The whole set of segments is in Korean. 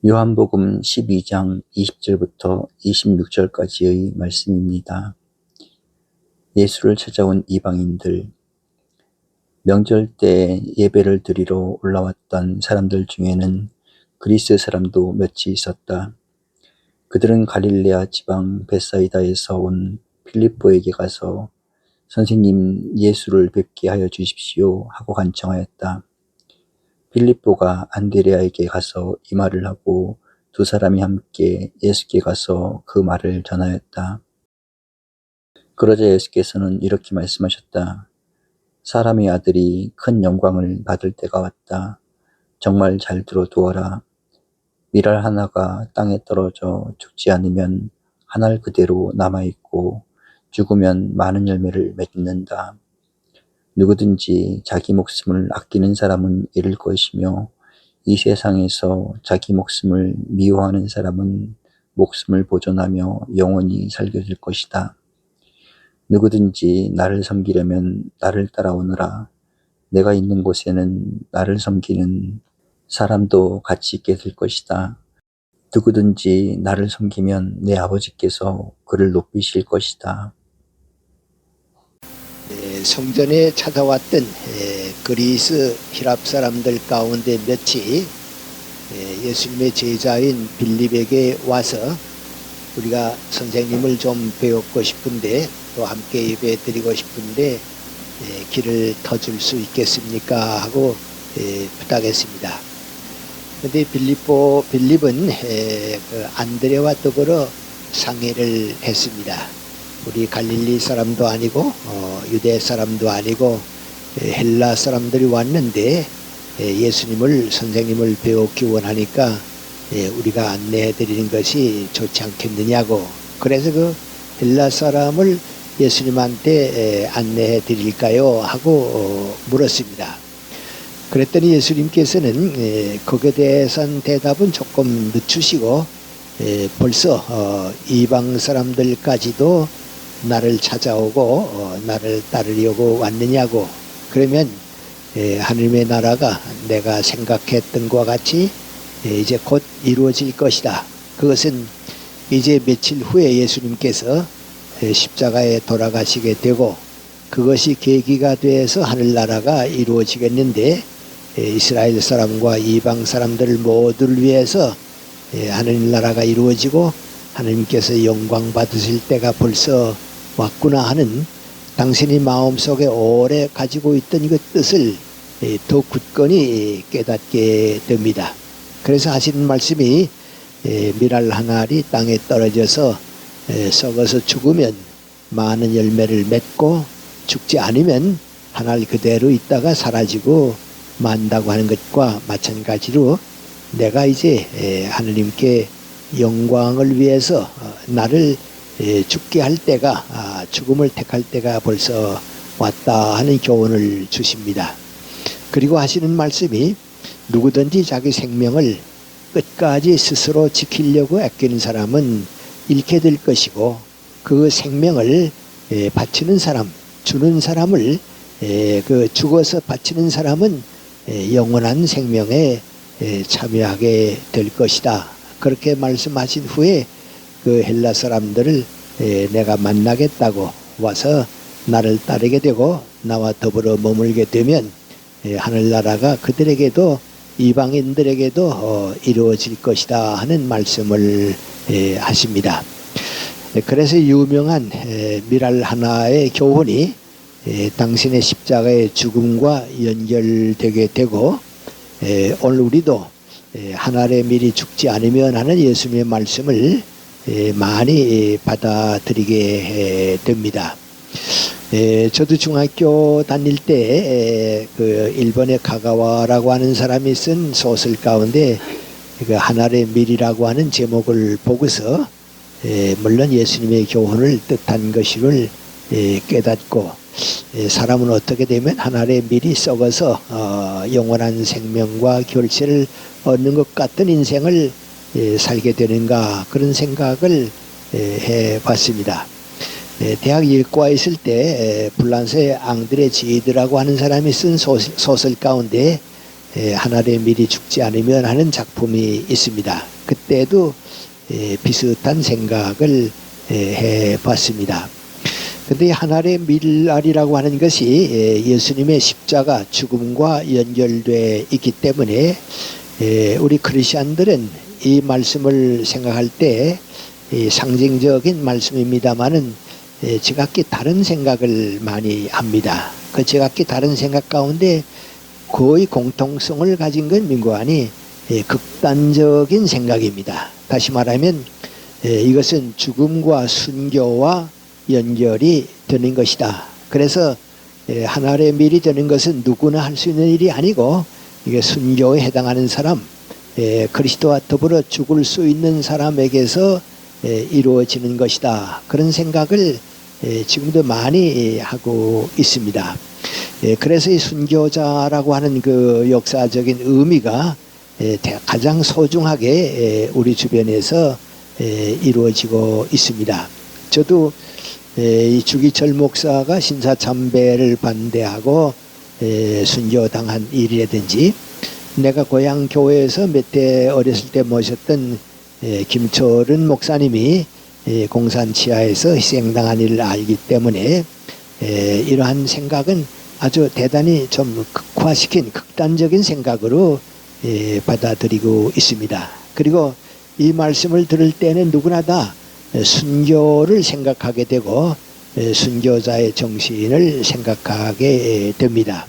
요한복음 12장 20절부터 26절까지의 말씀입니다. 예수를 찾아온 이방인들. 명절 때 예배를 드리러 올라왔던 사람들 중에는 그리스 사람도 몇이 있었다. 그들은 갈릴레아 지방 벳사이다에서 온 빌립보에게 가서 선생님, 예수를 뵙게 하여 주십시오 하고 간청하였다. 빌립보가 안드레아에게 가서 이 말을 하고 두 사람이 함께 예수께 가서 그 말을 전하였다. 그러자 예수께서는 이렇게 말씀하셨다. 사람의 아들이 큰 영광을 받을 때가 왔다. 정말 잘 들어두어라. 밀알 하나가 땅에 떨어져 죽지 않으면 한 알 그대로 남아있고 죽으면 많은 열매를 맺는다. 누구든지 자기 목숨을 아끼는 사람은 잃을 것이며 이 세상에서 자기 목숨을 미워하는 사람은 목숨을 보존하며 영원히 살게 될 것이다. 누구든지 나를 섬기려면 나를 따라오너라. 내가 있는 곳에는 나를 섬기는 사람도 같이 있게 될 것이다. 누구든지 나를 섬기면 내 아버지께서 그를 높이실 것이다. 성전에 찾아왔던 그리스 힐랍 사람들 가운데 몇이 예수님의 제자인 빌립에게 와서 우리가 선생님을 좀 배우고 싶은데 또 함께 예배 드리고 싶은데 길을 터줄 수 있겠습니까? 하고 부탁했습니다. 그런데 빌립은 그 안드레와 더불어 상의를 했습니다. 우리 갈릴리 사람도 아니고 유대 사람도 아니고 헬라 사람들이 왔는데 예수님을 선생님을 배우기 원하니까 우리가 안내해 드리는 것이 좋지 않겠느냐고. 그래서 그 헬라 사람을 예수님한테 안내해 드릴까요? 하고 물었습니다. 그랬더니 예수님께서는 거기에 대해서는 대답은 조금 늦추시고 벌써 이방 사람들까지도 나를 찾아오고 나를 따르려고 왔느냐고. 그러면 하나님의 나라가 내가 생각했던 것과 같이 이제 곧 이루어질 것이다. 그것은 이제 며칠 후에 예수님께서 십자가에 돌아가시게 되고 그것이 계기가 돼서 하늘나라가 이루어지겠는데 이스라엘 사람과 이방 사람들 모두를 위해서 하늘나라가 이루어지고 하나님께서 영광 받으실 때가 벌써 왔구나 하는 당신이 마음속에 오래 가지고 있던 그 뜻을 더 굳건히 깨닫게 됩니다. 그래서 하시는 말씀이 밀알 한 알이 땅에 떨어져서 썩어서 죽으면 많은 열매를 맺고 죽지 않으면 한 알 그대로 있다가 사라지고 만다고 하는 것과 마찬가지로 내가 이제 하느님께 영광을 위해서 나를 죽게 할 때가 죽음을 택할 때가 벌써 왔다 하는 교훈을 주십니다. 그리고 하시는 말씀이 누구든지 자기 생명을 끝까지 스스로 지키려고 아끼는 사람은 잃게 될 것이고 그 생명을 바치는 사람, 주는 사람을 그 죽어서 바치는 사람은 영원한 생명에 참여하게 될 것이다. 그렇게 말씀하신 후에 그 헬라 사람들을 내가 만나겠다고 와서 나를 따르게 되고 나와 더불어 머물게 되면 하늘나라가 그들에게도 이방인들에게도 이루어질 것이다 하는 말씀을 하십니다. 그래서 유명한 밀알 하나의 교훈이 당신의 십자가의 죽음과 연결되게 되고 오늘 우리도 한 알의 밀이 죽지 않으면 하는 예수님의 말씀을 많이 받아들이게 됩니다. 저도 중학교 다닐 때 그 일본의 가가와라고 하는 사람이 쓴 소설 가운데 그 한 알의 밀이라고 하는 제목을 보고서 물론 예수님의 교훈을 뜻한 것임을 깨닫고 사람은 어떻게 되면 한 알의 밀이 썩어서 영원한 생명과 결실을 얻는 것 같은 인생을 살게 되는가 그런 생각을 해봤습니다. 대학 일과에 있을 때 불란서의 앙드레 지이드라고 하는 사람이 쓴 소설 가운데 하늘의 밀이 죽지 않으면 하는 작품이 있습니다. 그때도 비슷한 생각을 해봤습니다. 그런데 하늘의 밀알이라고 하는 것이 예수님의 십자가 죽음과 연결되어 있기 때문에 우리 크리스천들은 이 말씀을 생각할 때 상징적인 말씀입니다마는 지각기 다른 생각을 많이 합니다. 그 지각기 다른 생각 가운데 거의 공통성을 가진 건 민고안이 극단적인 생각입니다. 다시 말하면 이것은 죽음과 순교와 연결이 되는 것이다. 그래서 하늘의 밀이 되는 것은 누구나 할 수 있는 일이 아니고 이게 순교에 해당하는 사람, 그리스도와 더불어 죽을 수 있는 사람에게서 이루어지는 것이다. 그런 생각을 지금도 많이 하고 있습니다. 그래서 이 순교자라고 하는 그 역사적인 의미가 가장 소중하게 우리 주변에서 이루어지고 있습니다. 저도 이 주기철 목사가 신사참배를 반대하고 순교당한 일이라든지 내가 고향 교회에서 몇 대 어렸을 때 모셨던 김철은 목사님이 공산 치하에서 희생당한 일을 알기 때문에 이러한 생각은 아주 대단히 좀 극화시킨 극단적인 생각으로 받아들이고 있습니다. 그리고 이 말씀을 들을 때는 누구나 다 순교를 생각하게 되고 순교자의 정신을 생각하게 됩니다.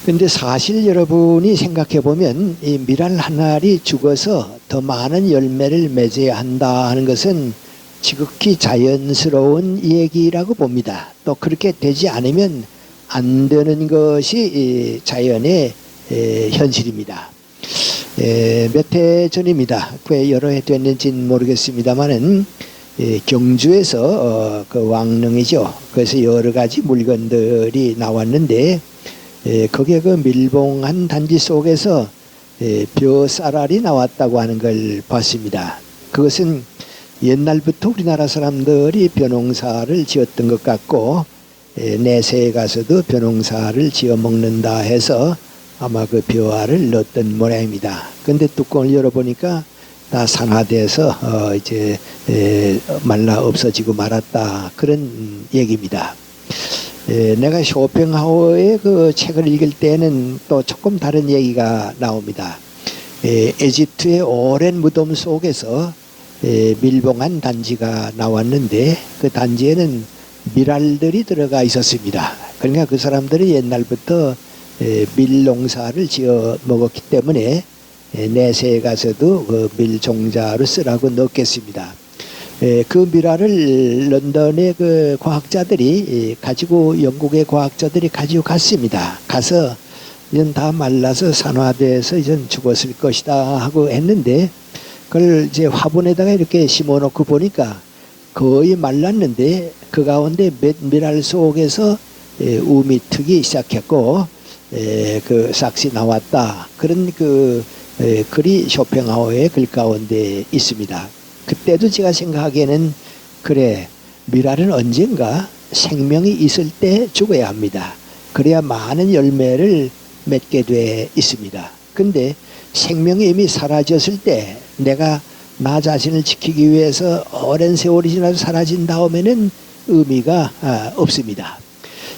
그런데 사실 여러분이 생각해 보면 이 밀알 한 알이 죽어서 더 많은 열매를 맺어야 한다 하는 것은 지극히 자연스러운 얘기라고 봅니다. 또 그렇게 되지 않으면 안 되는 것이 자연의 현실입니다. 몇 해 전입니다. 꽤 여러 해 됐는지는 모르겠습니다만은 경주에서 그 왕릉이죠. 그래서 여러 가지 물건들이 나왔는데 거기에 그 밀봉한 단지 속에서 벼쌀알이 나왔다고 하는 걸 봤습니다. 그것은 옛날부터 우리나라 사람들이 벼농사를 지었던 것 같고 내세에 가서도 벼농사를 지어 먹는다 해서 아마 그 벼알을 넣었던 모양입니다. 근데 뚜껑을 열어보니까 다 산화돼서 이제 말라 없어지고 말았다 그런 얘기입니다. 내가 쇼팽하우어의 그 책을 읽을 때는 또 조금 다른 얘기가 나옵니다. 에집트의 오랜 무덤 속에서 밀봉한 단지가 나왔는데 그 단지에는 밀알들이 들어가 있었습니다. 그러니까 그 사람들이 옛날부터 밀농사를 지어 먹었기 때문에 내세에 가서도 그 밀종자로 쓰라고 넣겠습니다. 그 밀알을 런던의 그 과학자들이 가지고 영국의 과학자들이 가지고 갔습니다. 가서 이젠 다 말라서 산화돼서 이젠 죽었을 것이다 하고 했는데 그걸 이제 화분에다가 이렇게 심어놓고 보니까 거의 말랐는데 그 가운데 밀알 속에서 우미 트기 시작했고 그 싹시 나왔다. 그런 그 글이 쇼팽하우어의 글 가운데 있습니다. 그때도 제가 생각하기에는 그래 밀알은 언젠가 생명이 있을 때 죽어야 합니다. 그래야 많은 열매를 맺게 돼 있습니다. 근데 생명이 이미 사라졌을 때 내가 나 자신을 지키기 위해서 오랜 세월이 지나서 사라진 다음에는 의미가 없습니다.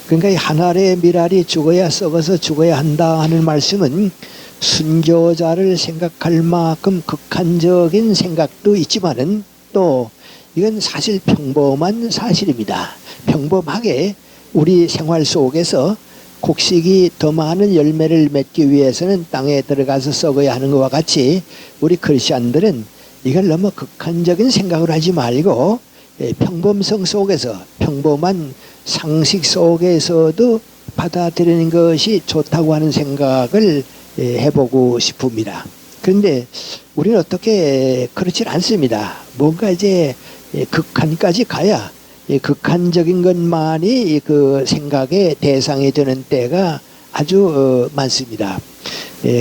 그러니까 이 하늘의 밀알이 죽어야 썩어서 죽어야 한다 하는 말씀은 순교자를 생각할 만큼 극한적인 생각도 있지만은 또 이건 사실 평범한 사실입니다. 평범하게 우리 생활 속에서 곡식이 더 많은 열매를 맺기 위해서는 땅에 들어가서 썩어야 하는 것과 같이 우리 크리스천들은 이걸 너무 극한적인 생각을 하지 말고 평범성 속에서 평범한 상식 속에서도 받아들이는 것이 좋다고 하는 생각을 해보고 싶습니다. 그런데 우리는 어떻게 그렇지 않습니다. 뭔가 이제 극한까지 가야 극한적인 것만이 그 생각의 대상이 되는 때가 아주 많습니다.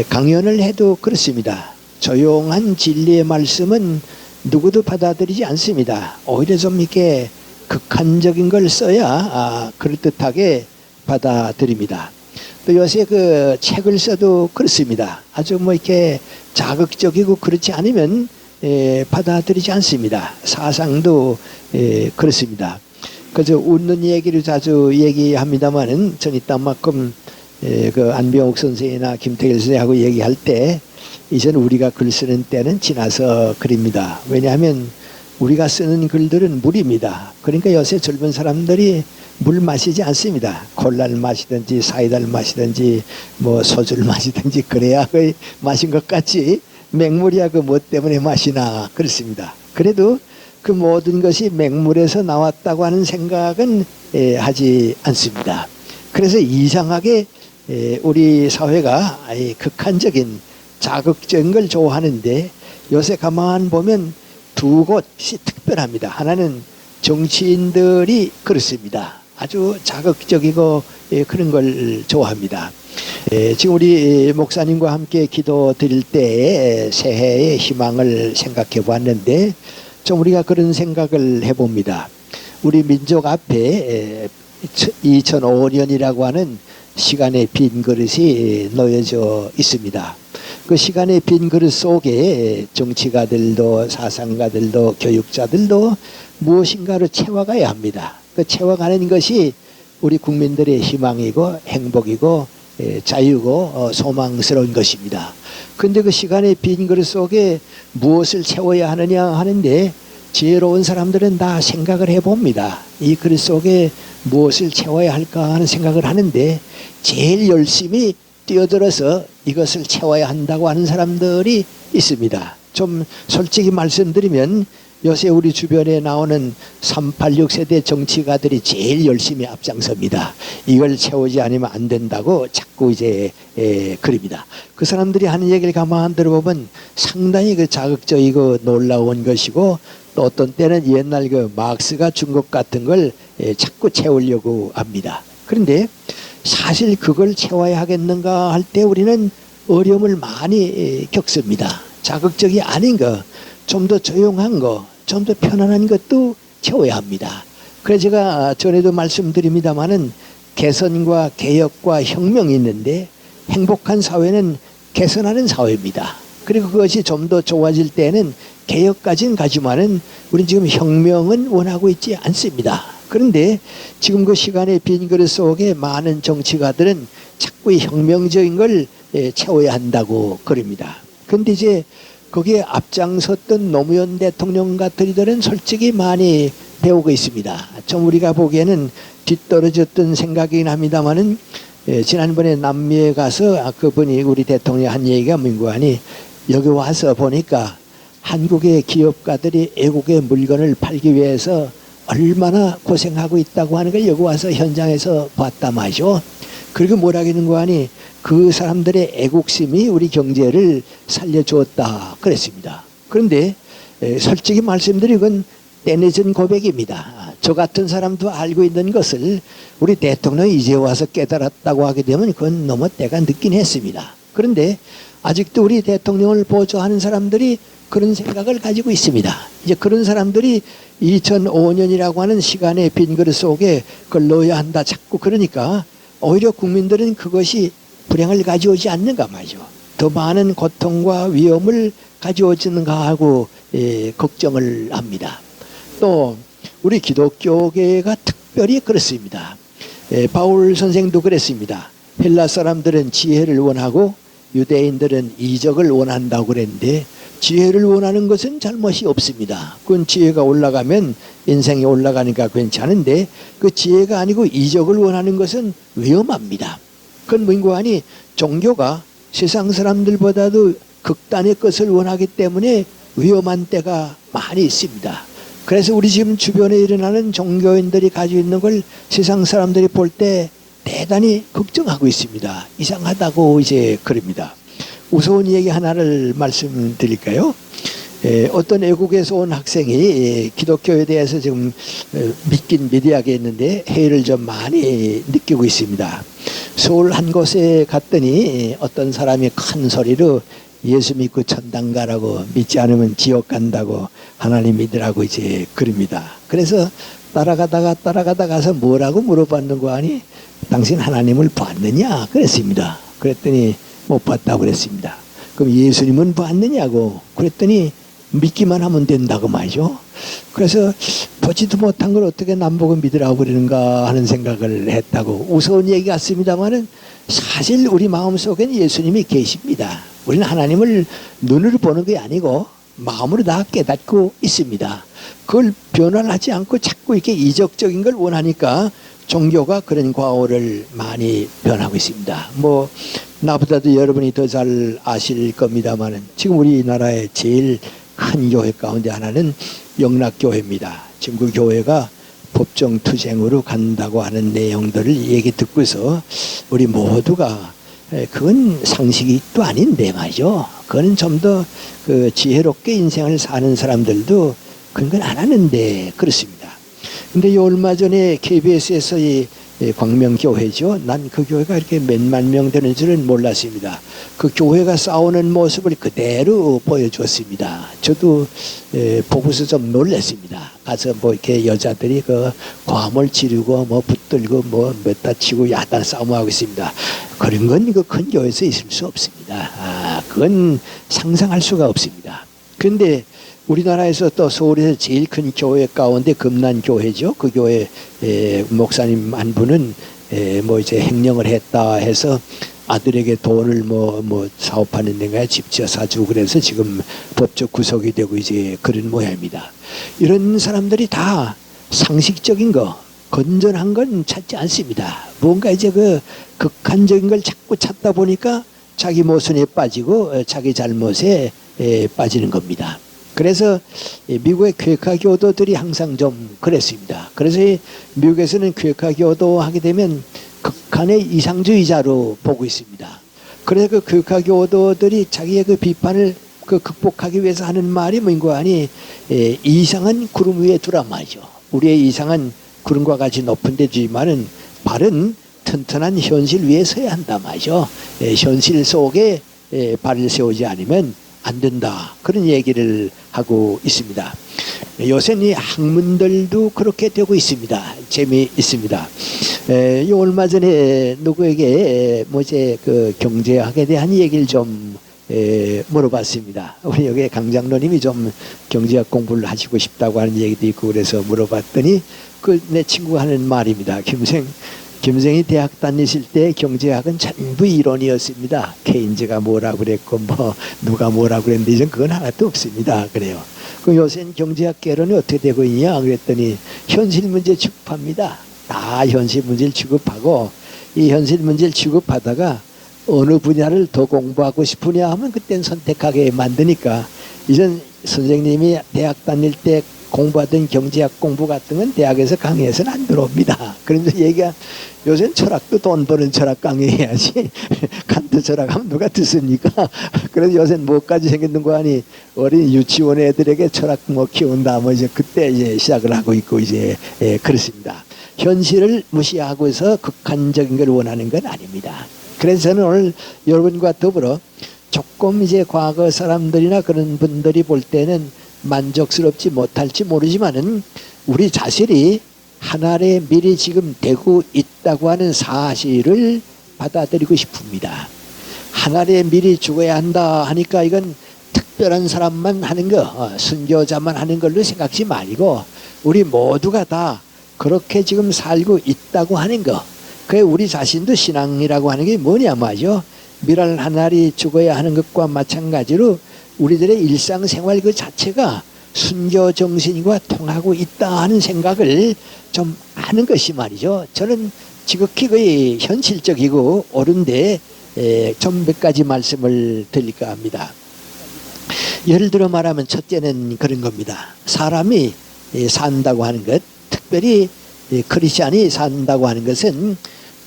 강연을 해도 그렇습니다. 조용한 진리의 말씀은 누구도 받아들이지 않습니다. 오히려 좀 이렇게 극한적인 걸 써야 그럴듯하게 받아들입니다. 또 요새 그 책을 써도 그렇습니다. 아주 뭐 이렇게 자극적이고 그렇지 않으면 받아들이지 않습니다. 사상도 그렇습니다. 그저 웃는 얘기를 자주 얘기합니다만은 전 이딴만큼 그 안병옥 선생이나 김태길 선생하고 얘기할 때 이젠 우리가 글 쓰는 때는 지나서 그립니다. 왜냐하면 우리가 쓰는 글들은 물입니다. 그러니까 요새 젊은 사람들이 물 마시지 않습니다. 콜라를 마시든지 사이다를 마시든지 뭐 소주를 마시든지 그래야 거의 마신 것 같지 맹물이야 그 뭐 때문에 마시나 그렇습니다. 그래도 그 모든 것이 맹물에서 나왔다고 하는 생각은 하지 않습니다. 그래서 이상하게 우리 사회가 극한적인 자극적인 걸 좋아하는데 요새 가만 보면 두 곳이 특별합니다. 하나는 정치인들이 그렇습니다. 아주 자극적이고 그런 걸 좋아합니다. 지금 우리 목사님과 함께 기도 드릴 때 새해의 희망을 생각해 보았는데 좀 우리가 그런 생각을 해봅니다. 우리 민족 앞에 2005년이라고 하는 시간의 빈 그릇이 놓여져 있습니다. 그 시간의 빈 그릇 속에 정치가들도 사상가들도 교육자들도 무엇인가를 채워가야 합니다. 그 채워가는 것이 우리 국민들의 희망이고 행복이고 자유고 소망스러운 것입니다. 그런데 그 시간의 빈 그릇 속에 무엇을 채워야 하느냐 하는데 지혜로운 사람들은 다 생각을 해봅니다. 이 그릇 속에 무엇을 채워야 할까 하는 생각을 하는데 제일 열심히 뛰어들어서 이것을 채워야 한다고 하는 사람들이 있습니다. 좀 솔직히 말씀드리면 요새 우리 주변에 나오는 386 세대 정치가들이 제일 열심히 앞장섭니다. 이걸 채우지 않으면 안 된다고 자꾸 이제 그럽니다. 그 사람들이 하는 얘기를 가만 들어보면 상당히 그 자극적이고 놀라운 것이고 또 어떤 때는 옛날 그 막스가 준 것 같은 걸 자꾸 채우려고 합니다. 그런데 사실 그걸 채워야 하겠는가 할 때 우리는 어려움을 많이 겪습니다. 자극적이 아닌 거, 좀 더 조용한 거, 좀 더 편안한 것도 채워야 합니다. 그래서 제가 전에도 말씀드립니다마는 개선과 개혁과 혁명이 있는데 행복한 사회는 개선하는 사회입니다. 그리고 그것이 좀 더 좋아질 때는 개혁까지는 가지만은 우리는 지금 혁명은 원하고 있지 않습니다. 그런데 지금 그 시간의 빈 그릇 속에 많은 정치가들은 자꾸 혁명적인 걸 채워야 한다고 그럽니다. 그런데 이제 거기에 앞장섰던 노무현 대통령 같은 이들은 솔직히 많이 배우고 있습니다. 좀 우리가 보기에는 뒤떨어졌던 생각이긴 합니다만은 지난번에 남미에 가서 그분이 우리 대통령 한 얘기가 민구하니 여기 와서 보니까 한국의 기업가들이 애국의 물건을 팔기 위해서 얼마나 고생하고 있다고 하는 걸 여기 와서 현장에서 봤다 마죠. 그리고 뭐라기는 거 하니 그 사람들의 애국심이 우리 경제를 살려주었다 그랬습니다. 그런데 솔직히 말씀드리건 떼내진 고백입니다. 저 같은 사람도 알고 있는 것을 우리 대통령이 이제 와서 깨달았다고 하게 되면 그건 너무 때가 늦긴 했습니다. 그런데 아직도 우리 대통령을 보조하는 사람들이 그런 생각을 가지고 있습니다. 이제 그런 사람들이 2005년이라고 하는 시간의 빈 그릇 속에 그걸 넣어야 한다 자꾸 그러니까 오히려 국민들은 그것이 불행을 가져오지 않는가 말이죠. 더 많은 고통과 위험을 가져오지는가 하고 걱정을 합니다. 또 우리 기독교계가 특별히 그렇습니다. 바울 선생도 그랬습니다. 헬라 사람들은 지혜를 원하고 유대인들은 이적을 원한다고 그랬는데 지혜를 원하는 것은 잘못이 없습니다. 그건 지혜가 올라가면 인생이 올라가니까 괜찮은데 그 지혜가 아니고 이적을 원하는 것은 위험합니다. 그건 뭔가 하니 종교가 세상 사람들보다도 극단의 것을 원하기 때문에 위험한 때가 많이 있습니다. 그래서 우리 지금 주변에 일어나는 종교인들이 가지고 있는 걸 세상 사람들이 볼 때 대단히 걱정하고 있습니다. 이상하다고 이제 그럽니다. 우스운 얘기 하나를 말씀드릴까요? 어떤 외국에서 온 학생이 기독교에 대해서 지금 믿긴 믿어야겠는데 해를 좀 많이 느끼고 있습니다. 서울 한 곳에 갔더니 어떤 사람이 큰 소리로 예수 믿고 천당 가라고 믿지 않으면 지옥 간다고 하나님 믿으라고 이제 그럽니다. 그래서 따라가다가서 뭐라고 물어봤는 거 아니 당신 하나님을 봤느냐 그랬습니다. 그랬더니 못 봤다고 그랬습니다. 그럼 예수님은 봤느냐고 그랬더니 믿기만 하면 된다고 말이죠. 그래서 보지도 못한 걸 어떻게 남보고 믿으라고 그러는가 하는 생각을 했다고. 우스운 얘기 같습니다만은 사실 우리 마음속에는 예수님이 계십니다. 우리는 하나님을 눈으로 보는 게 아니고 마음으로 다 깨닫고 있습니다. 그걸 변화를 하지 않고 자꾸 이렇게 이적적인 걸 원하니까 종교가 그런 과오를 많이 변하고 있습니다. 뭐 나보다도 여러분이 더 잘 아실 겁니다만은 지금 우리나라의 제일 큰 교회 가운데 하나는 영락교회입니다. 지금 그 교회가 법정투쟁으로 간다고 하는 내용들을 얘기 듣고서 우리 모두가 그건 상식이 또 아닌데 말이죠. 그건 좀 더 그 지혜롭게 인생을 사는 사람들도 그런 건 안 하는데 그렇습니다. 근데 얼마 전에 KBS에서 이 광명교회죠. 난 그 교회가 이렇게 몇만 명 되는 줄은 몰랐습니다. 그 교회가 싸우는 모습을 그대로 보여주었습니다. 저도 보고서 좀 놀랐습니다. 가서 뭐 이렇게 여자들이 그 과물 지르고 뭐 붙들고 뭐 몇다 치고 야단 싸움하고 있습니다. 그런 건 그 큰 교회에서 있을 수 없습니다. 그건 상상할 수가 없습니다. 그런데 우리나라에서 또 서울에서 제일 큰 교회 가운데 금난교회죠. 그 교회 목사님 한 분은 뭐 이제 횡령을 했다 해서 아들에게 돈을 뭐 사업하는 데가 집 지어 사주고 그래서 지금 법적 구속이 되고 이제 그런 모양입니다. 이런 사람들이 다 상식적인 거, 건전한 건 찾지 않습니다. 뭔가 이제 그 극한적인 걸 자꾸 찾다 보니까 자기 모순에 빠지고 자기 잘못에 빠지는 겁니다. 그래서 미국의 쾌카 교도들이 항상 좀 그랬습니다. 그래서 미국에서는 쾌카 교도 하게 되면 극한의 이상주의자로 보고 있습니다. 그래서 그 쾌카 교도들이 자기의 그 비판을 극복하기 위해서 하는 말이 뭔가 하니 이상은 구름 위에 두란 말이죠. 우리의 이상은 구름과 같이 높은 데 두지만은 발은 튼튼한 현실 위에 서야 한다 말이죠. 현실 속에 발을 세우지 않으면 안 된다. 그런 얘기를 하고 있습니다. 요새는 이 학문들도 그렇게 되고 있습니다. 재미있습니다. 얼마 전에 누구에게 뭐 이제 그 경제학에 대한 얘기를 좀 물어봤습니다. 우리 여기 강장로님이 좀 경제학 공부를 하시고 싶다고 하는 얘기도 있고 그래서 물어봤더니 그 내 친구가 하는 말입니다. 김생이 대학 다니실 때 경제학은 전부 이론이었습니다. 케인즈가 뭐라고 그랬고 뭐 누가 뭐라고 그랬는데 이제 그건 하나도 없습니다. 그래요. 그 요새는 경제학 개론이 어떻게 되고 있냐 그랬더니 현실 문제 취급합니다. 다 현실 문제를 취급하고 이 현실 문제를 취급하다가 어느 분야를 더 공부하고 싶으냐 하면 그땐 선택하게 만드니까 이전 선생님이 대학 다닐 때 공부하던 경제학 공부 같은 건 대학에서 강의해서는 안 들어옵니다. 그러면서 얘기가 요새는 철학도 돈 버는 철학 강의해야지 칸트 철학하면 누가 듣습니까? 그래서 요새는 뭐까지 생겼는 거 아니 어린 유치원 애들에게 철학 뭐 키운다 뭐 이제 그때 이제 시작을 하고 있고 이제 그렇습니다. 현실을 무시하고서 극한적인 걸 원하는 건 아닙니다. 그래서 저는 오늘 여러분과 더불어 조금 이제 과거 사람들이나 그런 분들이 볼 때는 만족스럽지 못할지 모르지만은 우리 자신이 하나의 미리 지금 되고 있다고 하는 사실을 받아들이고 싶습니다. 하나의 미리 죽어야 한다 하니까 이건 특별한 사람만 하는 거, 순교자만 하는 걸로 생각지 말고 우리 모두가 다 그렇게 지금 살고 있다고 하는 거. 그게 우리 자신도 신앙이라고 하는 게 뭐냐 말이죠. 미랄 하나리 죽어야 하는 것과 마찬가지로 우리들의 일상생활 그 자체가 순교 정신과 통하고 있다 하는 생각을 좀 하는 것이 말이죠. 저는 지극히 거의 현실적이고 옳은데 좀 몇 가지 말씀을 드릴까 합니다. 예를 들어 말하면 첫째는 그런 겁니다. 사람이 산다고 하는 것, 특별히 크리스찬이 산다고 하는 것은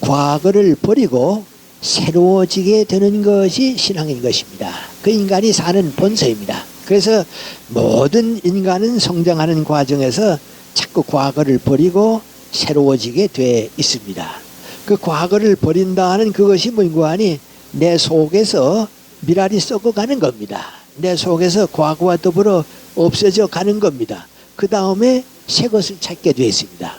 과거를 버리고 새로워지게 되는 것이 신앙인 것입니다. 그 인간이 사는 본성입니다. 그래서 모든 인간은 성장하는 과정에서 자꾸 과거를 버리고 새로워지게 돼 있습니다. 그 과거를 버린다는 그것이 뭔가 하니 내 속에서 미랄이 썩어가는 겁니다. 내 속에서 과거와 더불어 없어져 가는 겁니다. 그 다음에 새 것을 찾게 되어 있습니다.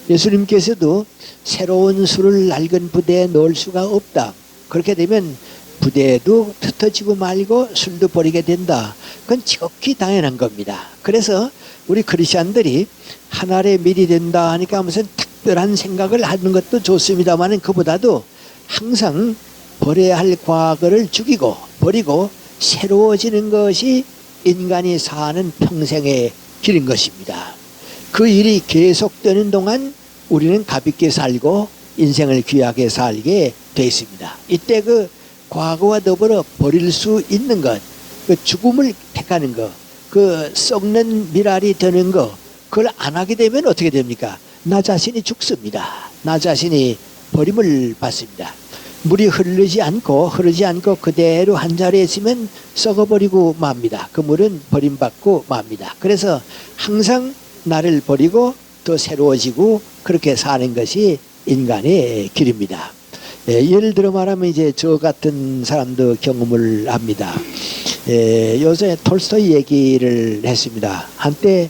예수님께서도 새로운 술을 낡은 부대에 넣을 수가 없다. 그렇게 되면 부대도 흩어지고 말고 술도 버리게 된다. 그건 지극히 당연한 겁니다. 그래서 우리 크리스천들이 하나의 밀이 된다 하니까 무슨 특별한 생각을 하는 것도 좋습니다만 그보다도 항상 버려야 할 과거를 죽이고 버리고 새로워지는 것이 인간이 사는 평생의 길인 것입니다. 그 일이 계속되는 동안 우리는 가볍게 살고 인생을 귀하게 살게 되어 있습니다. 이때 그 과거와 더불어 버릴 수 있는 것, 그 죽음을 택하는 것, 그 썩는 미랄이 되는 것, 그걸 안 하게 되면 어떻게 됩니까? 나 자신이 죽습니다. 나 자신이 버림을 받습니다. 물이 흐르지 않고 그대로 한 자리에 있으면 썩어버리고 맙니다. 그 물은 버림받고 맙니다. 그래서 항상 나를 버리고 더 새로워지고 그렇게 사는 것이 인간의 길입니다. 예를 들어 말하면 이제 저 같은 사람도 경험을 합니다. 요새 톨스토이 얘기를 했습니다. 한때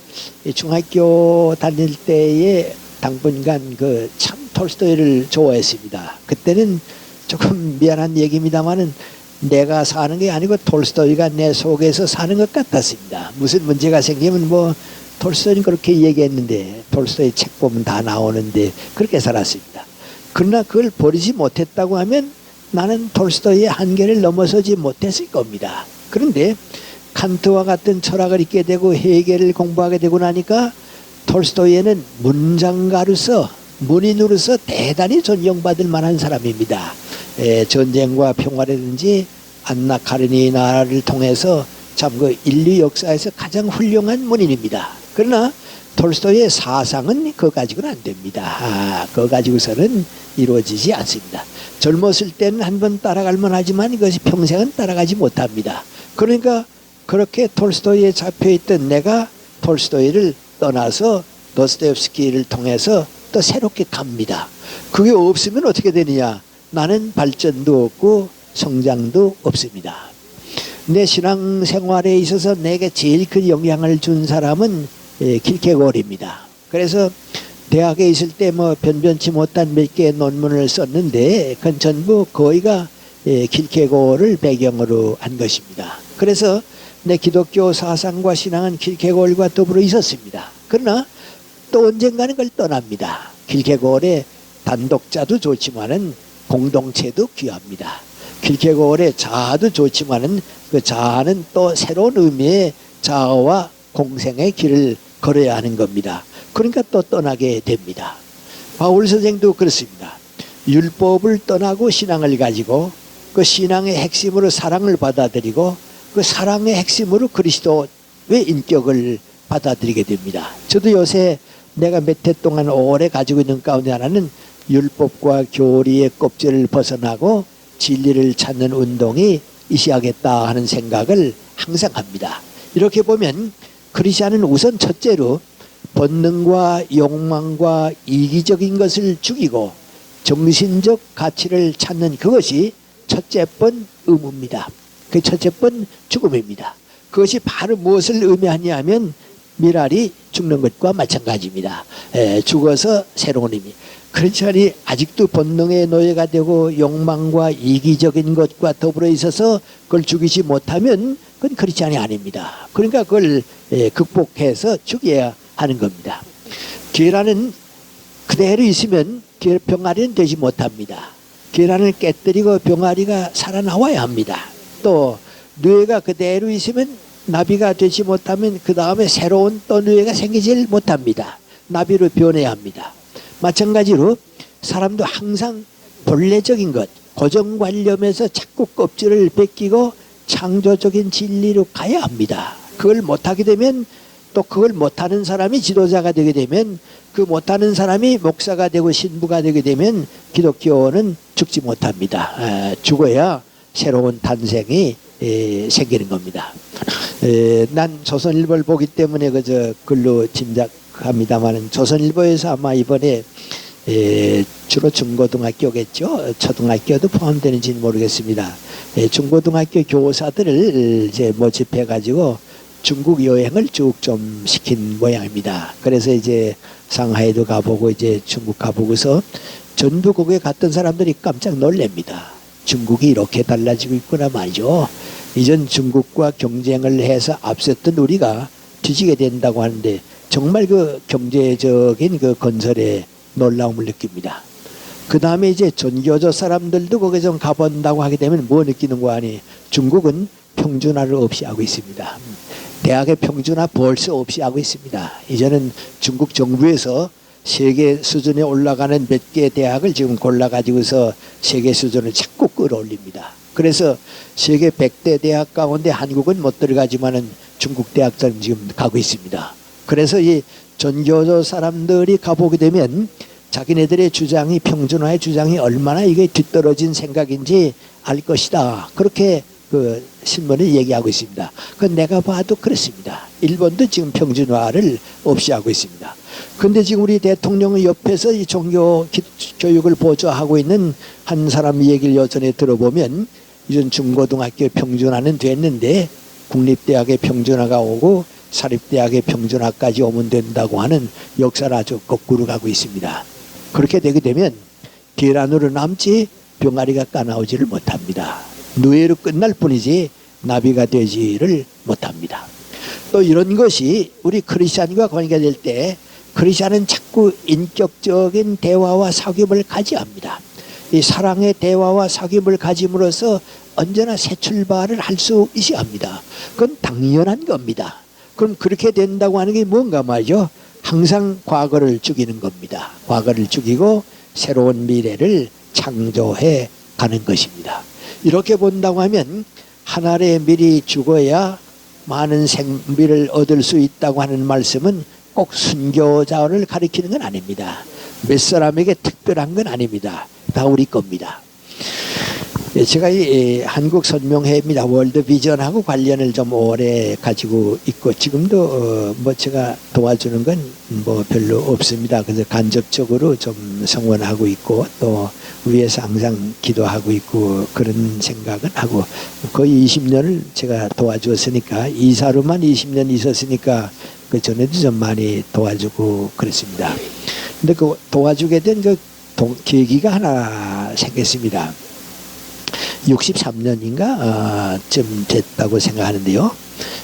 중학교 다닐 때에 당분간 그 참 톨스토이를 좋아했습니다. 그때는 조금 미안한 얘기입니다만은 내가 사는 게 아니고 톨스토이가 내 속에서 사는 것 같았습니다. 무슨 문제가 생기면 뭐 톨스토이는 그렇게 얘기했는데 톨스토이 책 보면 다 나오는데 그렇게 살았습니다. 그러나 그걸 버리지 못했다고 하면 나는 톨스토이의 한계를 넘어서지 못했을 겁니다. 그런데 칸트와 같은 철학을 읽게 되고 헤겔을 공부하게 되고 나니까 톨스토이는 문장가로서 문인으로서 대단히 존경받을 만한 사람입니다. 전쟁과 평화라든지 안나 카레니나를 통해서 참 그 인류 역사에서 가장 훌륭한 문인입니다. 그러나 톨스토이의 사상은 그거 가지고는 안 됩니다. 그거 가지고서는 이루어지지 않습니다. 젊었을 때는 한번 따라갈만 하지만 이것이 평생은 따라가지 못합니다. 그러니까 그렇게 톨스토이에 잡혀있던 내가 톨스토이를 떠나서 도스토옙스키를 통해서 또 새롭게 갑니다. 그게 없으면 어떻게 되느냐? 나는 발전도 없고 성장도 없습니다. 내 신앙생활에 있어서 내게 제일 큰 영향을 준 사람은 킬케고르입니다. 그래서 대학에 있을 때 뭐 변변치 못한 몇 개의 논문을 썼는데 그건 전부 거의가 킬케고르를 배경으로 한 것입니다. 그래서 내 기독교 사상과 신앙은 킬케고르와 더불어 있었습니다. 그러나 또 언젠가는 그걸 떠납니다. 킬케고르의 단독자도 좋지만은 공동체도 귀합니다. 킬케고르의 자아도 좋지만은 그 자아는 또 새로운 의미의 자아와 공생의 길을 걸어야 하는 겁니다. 그러니까 또 떠나게 됩니다. 바울 선생도 그렇습니다. 율법을 떠나고 신앙을 가지고 그 신앙의 핵심으로 사랑을 받아들이고 그 사랑의 핵심으로 그리스도의 인격을 받아들이게 됩니다. 저도 요새 내가 몇 해 동안 오래 가지고 있는 가운데 하나는 율법과 교리의 껍질을 벗어나고 진리를 찾는 운동이 있어야겠다 하는 생각을 항상 합니다. 이렇게 보면 크리스천은 우선 첫째로 본능과 욕망과 이기적인 것을 죽이고 정신적 가치를 찾는 그것이 첫째 번 의무입니다. 그 첫째 번 죽음입니다. 그것이 바로 무엇을 의미하냐 하면 미랄이 죽는 것과 마찬가지입니다. 죽어서 새로운 의미. 크리스천이 아직도 본능의 노예가 되고 욕망과 이기적인 것과 더불어 있어서 그걸 죽이지 못하면 그건 크리스천이 아닙니다. 그러니까 그걸 극복해서 죽여야 하는 겁니다. 계란은 그대로 있으면 병아리는 되지 못합니다. 계란을 깨뜨리고 병아리가 살아나와야 합니다. 또 뇌가 그대로 있으면 나비가 되지 못하면 그 다음에 새로운 또 뇌가 생기질 못합니다. 나비로 변해야 합니다. 마찬가지로 사람도 항상 본래적인 것, 고정관념에서 자꾸 껍질을 벗기고 창조적인 진리로 가야 합니다. 그걸 못하게 되면 또 그걸 못하는 사람이 지도자가 되게 되면 그 못하는 사람이 목사가 되고 신부가 되게 되면 기독교는 죽지 못합니다. 죽어야 새로운 탄생이 생기는 겁니다. 난 조선일보를 보기 때문에 그저 글로 짐작합니다만 조선일보에서 아마 이번에 주로 중고등학교겠죠. 초등학교도 포함되는지는 모르겠습니다. 중고등학교 교사들을 이제 모집해 가지고 중국 여행을 쭉 좀 시킨 모양입니다. 그래서 이제 상하이도 가보고 이제 중국 가보고서 전부 거기에 갔던 사람들이 깜짝 놀랍니다. 중국이 이렇게 달라지고 있구나 말이죠. 이전 중국과 경쟁을 해서 앞섰던 우리가 뒤지게 된다고 하는데 정말 그 경제적인 그 건설에 놀라움을 느낍니다. 그 다음에 이제 전교조 사람들도 거기 좀 가본다고 하게 되면 뭐 느끼는 거 아니? 중국은 평준화를 없이 하고 있습니다. 대학의 평준화 벌써 없이 하고 있습니다. 이제는 중국 정부에서 세계 수준에 올라가는 몇 개의 대학을 지금 골라가지고서 세계 수준을 자꾸 끌어올립니다. 그래서 세계 100대 대학 가운데 한국은 못 들어가지만은 중국 대학들은 지금 가고 있습니다. 그래서 이 전교조 사람들이 가보게 되면 자기네들의 주장이 평준화의 주장이 얼마나 이게 뒤떨어진 생각인지 알 것이다. 그렇게 그 신문을 얘기하고 있습니다. 그 내가 봐도 그렇습니다. 일본도 지금 평준화를 없이 하고 있습니다. 그런데 지금 우리 대통령의 옆에서 이 종교 교육을 보좌하고 있는 한 사람 얘기를 여전히 들어보면 이전 중고등학교 평준화는 됐는데 국립대학의 평준화가 오고 사립대학의 평준화까지 오면 된다고 하는 역사를 아주 거꾸로 가고 있습니다. 그렇게 되게 되면 계란으로 남지 병아리가 까나오지를 못합니다. 누에로 끝날 뿐이지 나비가 되지를 못합니다. 또 이런 것이 우리 크리스찬과 관계가 될 때 크리스찬은 자꾸 인격적인 대화와 사귐을 가져야 합니다. 이 사랑의 대화와 사귐을 가짐으로써 언제나 새 출발을 할 수 있어야 합니다. 그건 당연한 겁니다. 그럼 그렇게 된다고 하는 게 뭔가 말이죠. 항상 과거를 죽이는 겁니다. 과거를 죽이고 새로운 미래를 창조해 가는 것입니다. 이렇게 본다고 하면 한 알에 미리 죽어야 많은 생미를 얻을 수 있다고 하는 말씀은 꼭 순교자를 가리키는 건 아닙니다. 몇 사람에게 특별한 건 아닙니다. 다 우리 겁니다. 제가 이 한국 선명회입니다. 월드 비전하고 관련을 좀 오래 가지고 있고 지금도 뭐 제가 도와주는 건 뭐 별로 없습니다. 그래서 간접적으로 좀 성원하고 있고 또 위에서 항상 기도하고 있고 그런 생각은 하고 거의 20년을 제가 도와주었으니까 이사로만 20년 있었으니까 그 전에도 좀 많이 도와주고 그랬습니다. 근데 그 도와주게 된 그 계기가 하나 생겼습니다. 63년인가 쯤 됐다고 생각하는데요.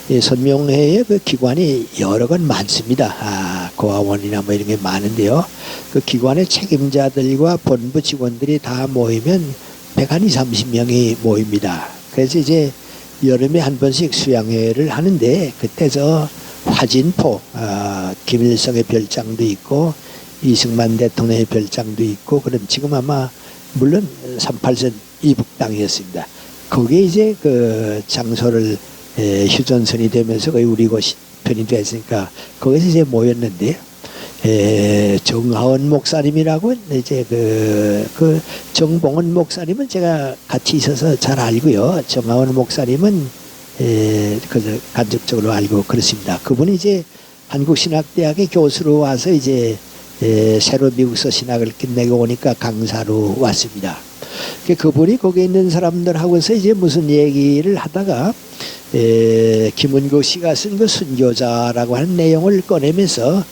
이 선명회의 그 기관이 여러 건 많습니다. 고아원이나 뭐 이런 게 많은데요. 그 기관의 책임자들과 본부 직원들이 다 모이면 120, 30명이 모입니다. 그래서 이제 여름에 한 번씩 수양회를 하는데 그때서 화진포 김일성의 별장도 있고 이승만 대통령의 별장도 있고 그럼 지금 아마 물론 38선 이북당이었습니다. 거기에 이제 그 장소를 휴전선이 되면서 거의 우리 곳이 편이 됐으니까 거기서 이제 모였는데 정하원 목사님이라고 이제 그 정봉원 목사님은 제가 같이 있어서 잘 알고요. 정하원 목사님은 그 간접적으로 알고 그렇습니다. 그분이 이제 한국신학대학의 교수로 와서 이제 새로 미국서 신학을 끝내고 오니까 강사로 왔습니다. 그분이 거기에 있는 사람들하고서 이제 무슨 얘기를 하다가 김은국 씨가 쓴 그 순교자라고 하는 내용을 꺼내면서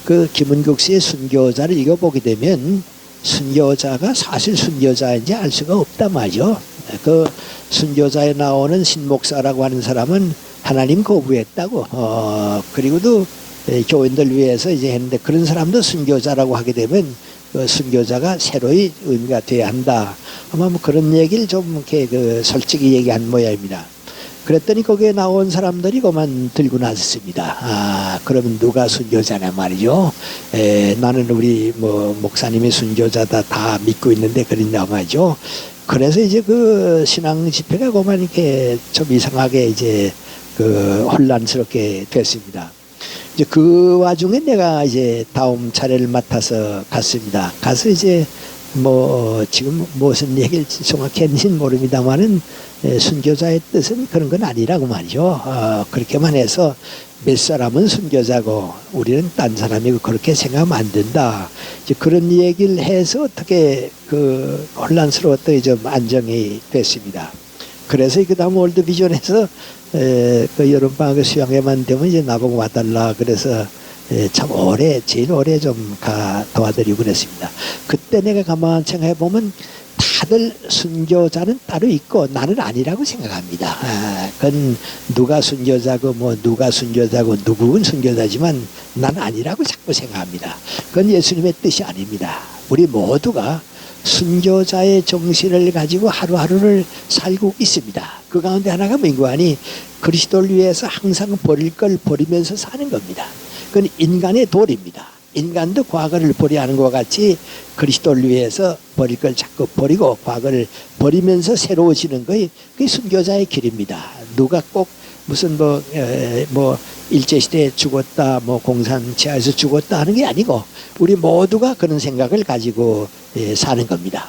그 김은국 씨의 순교자를 읽어보게 되면 순교자가 사실 순교자인지 알 수가 없단 말이죠. 그 순교자에 나오는 신목사라고 하는 사람은 하나님 거부했다고 그리고도 교인들 위해서 이제 했는데 그런 사람도 순교자라고 하게 되면 그 순교자가 새로이 의미가 돼야 한다. 아마 뭐 그런 얘기를 좀 이렇게 그 솔직히 얘기한 모양입니다. 그랬더니 거기에 나온 사람들이 그만 들고 나섰습니다. 그러면 누가 순교자냐 말이죠. 나는 우리 뭐 목사님이 순교자다 다 믿고 있는데 그랬냐 말이죠. 그래서 이제 그 신앙 집회가 그만 이렇게 좀 이상하게 이제 그 혼란스럽게 됐습니다. 이제 그 와중에 내가 이제 다음 차례를 맡아서 갔습니다. 가서 이제 뭐 지금 무슨 얘기를 정확히 했는지는 모릅니다만은 순교자의 뜻은 그런 건 아니라고 말이죠. 그렇게만 해서 몇 사람은 순교자고 우리는 딴 사람이고 그렇게 생각하면 안 된다. 이제 그런 얘기를 해서 어떻게 그 혼란스러웠더니 좀 안정이 됐습니다. 그래서 그 다음 월드 비전에서 그 여름방학에 수양회만 되면 이제 나보고 와달라 그래서 참 제일 오래 좀 도와드리고 그랬습니다. 그때 내가 가만 생각해 보면 다들 순교자는 따로 있고 나는 아니라고 생각합니다. 그건 누가 순교자고 누가 순교자고 누구는 순교자지만 난 아니라고 자꾸 생각합니다. 그건 예수님의 뜻이 아닙니다. 우리 모두가 순교자의 정신을 가지고 하루하루를 살고 있습니다. 그 가운데 하나가 뭔가하니 그리스도를 위해서 항상 버릴 걸 버리면서 사는 겁니다. 그건 인간의 도리입니다. 인간도 과거를 버려하는 것과 같이 그리스도를 위해서 버릴 걸 자꾸 버리고 과거를 버리면서 새로워지는 것이 그게 순교자의 길입니다. 누가 꼭 무슨 일제시대에 죽었다 공산치하에서 죽었다 하는 게 아니고 우리 모두가 그런 생각을 가지고 사는 겁니다.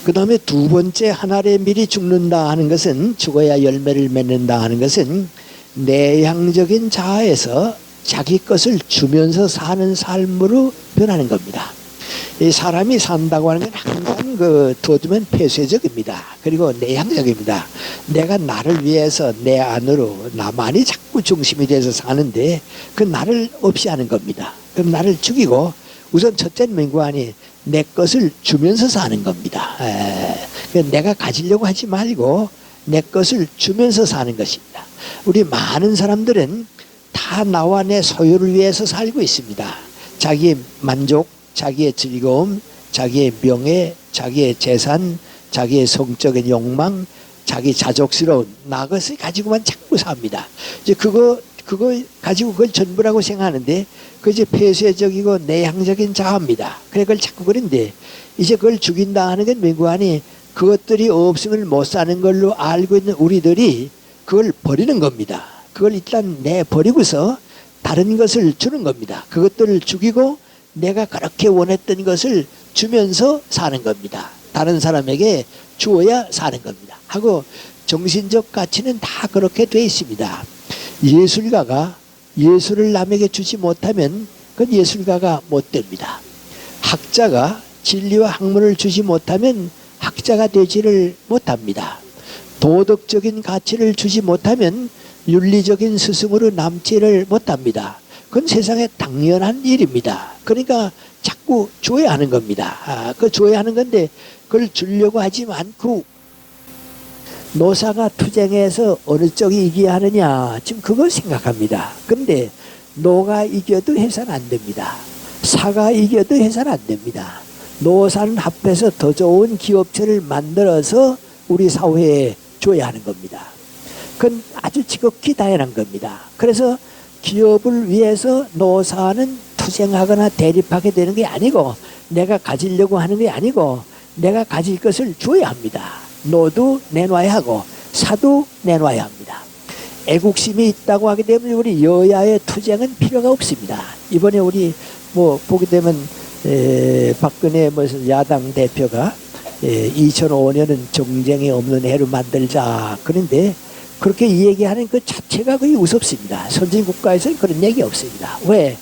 그 다음에 두 번째 한 알에 미리 죽는다 하는 것은 죽어야 열매를 맺는다 하는 것은 내향적인 자아에서 자기 것을 주면서 사는 삶으로 변하는 겁니다. 이 사람이 산다고 하는 건 항상 두어두면 폐쇄적입니다. 그리고 내향적입니다. 내가 나를 위해서 내 안으로 나만이 자꾸 중심이 돼서 사는데 그 나를 없이 하는 겁니다. 그럼 나를 죽이고 우선 첫째는 뭔가하니 내 것을 주면서 사는 겁니다. 내가 가지려고 하지 말고 내 것을 주면서 사는 것입니다. 우리 많은 사람들은 다 나와 내 소유를 위해서 살고 있습니다. 자기의 만족, 자기의 즐거움, 자기의 명예, 자기의 재산, 자기의 성적인 욕망, 자기 자족스러운 나 것을 가지고만 자꾸 삽니다. 이제 그거 가지고 그걸 전부라고 생각하는데 그 이제 폐쇄적이고 내향적인 자아입니다. 그래 그걸 자꾸 그런데 이제 그걸 죽인다 하는 건 뭐하니 그것들이 없으면 못 사는 걸로 알고 있는 우리들이 그걸 버리는 겁니다. 그걸 일단 내버리고서 다른 것을 주는 겁니다. 그것들을 죽이고 내가 그렇게 원했던 것을 주면서 사는 겁니다. 다른 사람에게 주어야 사는 겁니다. 하고 정신적 가치는 다 그렇게 돼 있습니다. 예술가가 예술을 남에게 주지 못하면 그건 예술가가 못 됩니다. 학자가 진리와 학문을 주지 못하면 학자가 되지를 못합니다. 도덕적인 가치를 주지 못하면 윤리적인 스승으로 남지를 못합니다. 그건 세상에 당연한 일입니다. 그러니까 자꾸 줘야 하는 겁니다. 그 줘야 하는 건데 그걸 주려고 하지 않고 노사가 투쟁해서 어느 쪽이 이겨야 하느냐 지금 그걸 생각합니다. 그런데 노가 이겨도 해서는 안 됩니다. 사가 이겨도 해서는 안 됩니다. 노사는 합해서 더 좋은 기업체를 만들어서 우리 사회에 줘야 하는 겁니다. 그건 아주 지극히 당연한 겁니다. 그래서 기업을 위해서 노사는 투쟁하거나 대립하게 되는 게 아니고 내가 가지려고 하는 게 아니고 내가 가질 것을 줘야 합니다. 노도 내놔야 하고 사도 내놔야 합니다. 애국심이 있다고 하게 되면 우리 여야의 투쟁은 필요가 없습니다. 이번에 우리 보게 되면 박근혜 야당 대표가 2005년은 정쟁이 없는 해로 만들자 그런데 그렇게 얘기하는 그 자체가 거의 우습습니다. 선진국가에서는 그런 얘기 없습니다. 왜?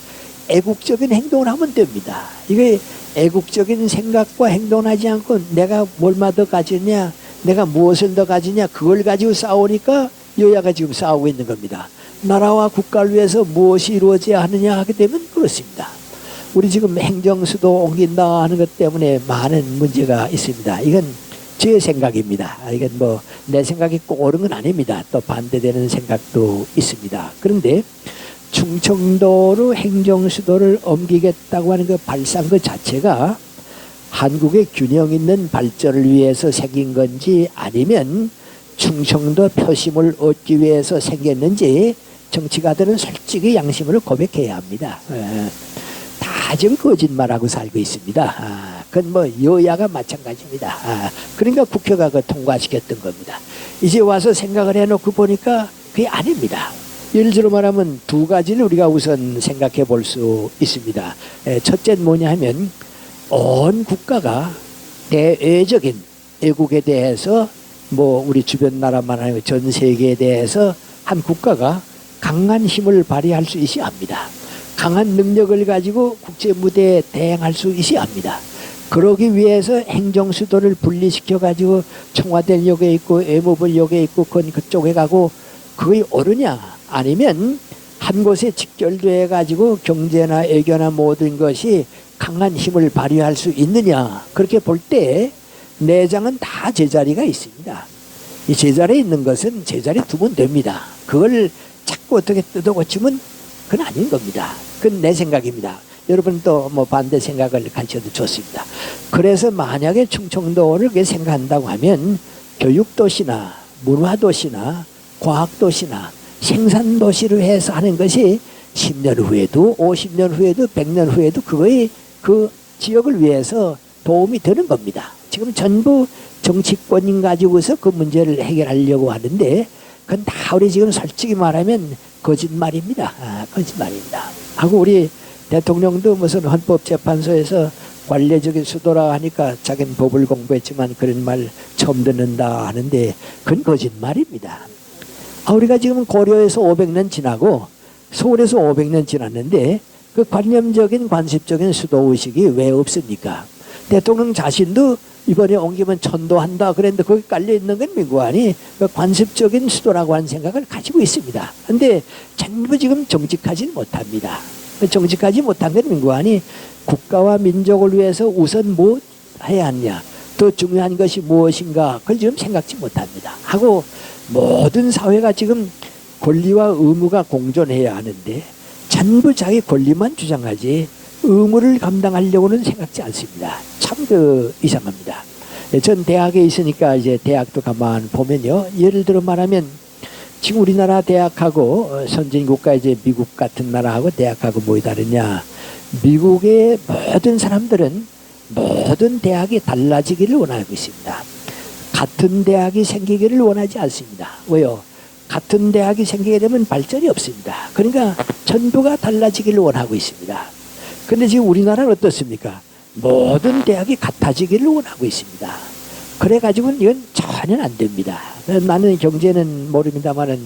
애국적인 행동을 하면 됩니다. 이게 애국적인 생각과 행동을 하지 않고 내가 뭘만 더 가지냐 내가 무엇을 더 가지냐 그걸 가지고 싸우니까 여야가 지금 싸우고 있는 겁니다. 나라와 국가를 위해서 무엇이 이루어져야 하느냐 하게 되면 그렇습니다. 우리 지금 행정수도 옮긴다 하는 것 때문에 많은 문제가 있습니다. 이건 제 생각입니다. 이건 내 생각이 꼭 옳은 건 아닙니다. 또 반대되는 생각도 있습니다. 그런데 충청도로 행정수도를 옮기겠다고 하는 그 발상 그 자체가 한국의 균형 있는 발전을 위해서 생긴 건지 아니면 충청도 표심을 얻기 위해서 생겼는지 정치가들은 솔직히 양심을 고백해야 합니다. 다 지금 거짓말하고 살고 있습니다. 그건 여야가 마찬가지입니다. 그러니까 국회가 통과시켰던 겁니다. 이제 와서 생각을 해놓고 보니까 그게 아닙니다. 예를 들어 말하면 두 가지를 우리가 우선 생각해 볼 수 있습니다. 첫째는 뭐냐 하면 온 국가가 대외적인 애국에 대해서 우리 주변 나라만 아니고 전 세계에 대해서 한 국가가 강한 힘을 발휘할 수 있어야 합니다. 강한 능력을 가지고 국제 무대에 대응할 수 있어야 합니다. 그러기 위해서 행정수도를 분리시켜 가지고 청와대 역에 있고 외무부 역에 있고 그쪽에 가고 그게 옳으냐? 아니면 한 곳에 직결돼 가지고 경제나 외교나 모든 것이 강한 힘을 발휘할 수 있느냐? 그렇게 볼 때 내장은 다 제자리가 있습니다. 이 제자리에 있는 것은 제자리에 두면 됩니다. 그걸 자꾸 어떻게 뜯어 고치면 그건 아닌 겁니다. 그건 내 생각입니다. 여러분 또 뭐 반대 생각을 가르쳐도 좋습니다. 그래서 만약에 충청도를 그렇게 생각한다고 하면 교육도시나 문화도시나 과학도시나 생산도시로 해서 하는 것이 10년 후에도 50년 후에도 100년 후에도 그거의 그 지역을 위해서 도움이 되는 겁니다. 지금 전부 정치권인 가지고서 그 문제를 해결하려고 하는데 그건 다 우리 지금 솔직히 말하면 거짓말입니다. 거짓말입니다. 하고 우리 대통령도 무슨 헌법재판소에서 관례적인 수도라 하니까 자기는 법을 공부했지만 그런 말 처음 듣는다 하는데 그건 거짓말입니다. 우리가 지금 고려에서 500년 지나고 서울에서 500년 지났는데 그 관념적인 관습적인 수도의식이 왜 없습니까? 대통령 자신도 이번에 옮기면 천도한다 그랬는데 거기 깔려있는 건 민구안이 그 관습적인 수도라고 하는 생각을 가지고 있습니다. 그런데 전부 지금 정직하지는 못합니다. 정직하지 못한 건 민구안이 국가와 민족을 위해서 우선 뭐 해야 하냐, 더 중요한 것이 무엇인가 그걸 지금 생각지 못합니다. 하고 모든 사회가 지금 권리와 의무가 공존해야 하는데 전부 자기 권리만 주장하지 의무를 감당하려고는 생각지 않습니다. 참 이상합니다. 전 대학에 있으니까 이제 대학도 가만 보면요. 예를 들어 말하면 지금 우리나라 대학하고 선진국가 이제 미국 같은 나라하고 대학하고 뭐이 다르냐. 미국의 모든 사람들은 모든 대학이 달라지기를 원하고 있습니다. 같은 대학이 생기기를 원하지 않습니다. 왜요? 같은 대학이 생기게 되면 발전이 없습니다. 그러니까 전부가 달라지기를 원하고 있습니다. 그런데 지금 우리나라는 어떻습니까? 모든 대학이 같아지기를 원하고 있습니다. 그래가지고는 이건 전혀 안 됩니다. 나는 경제는 모릅니다만은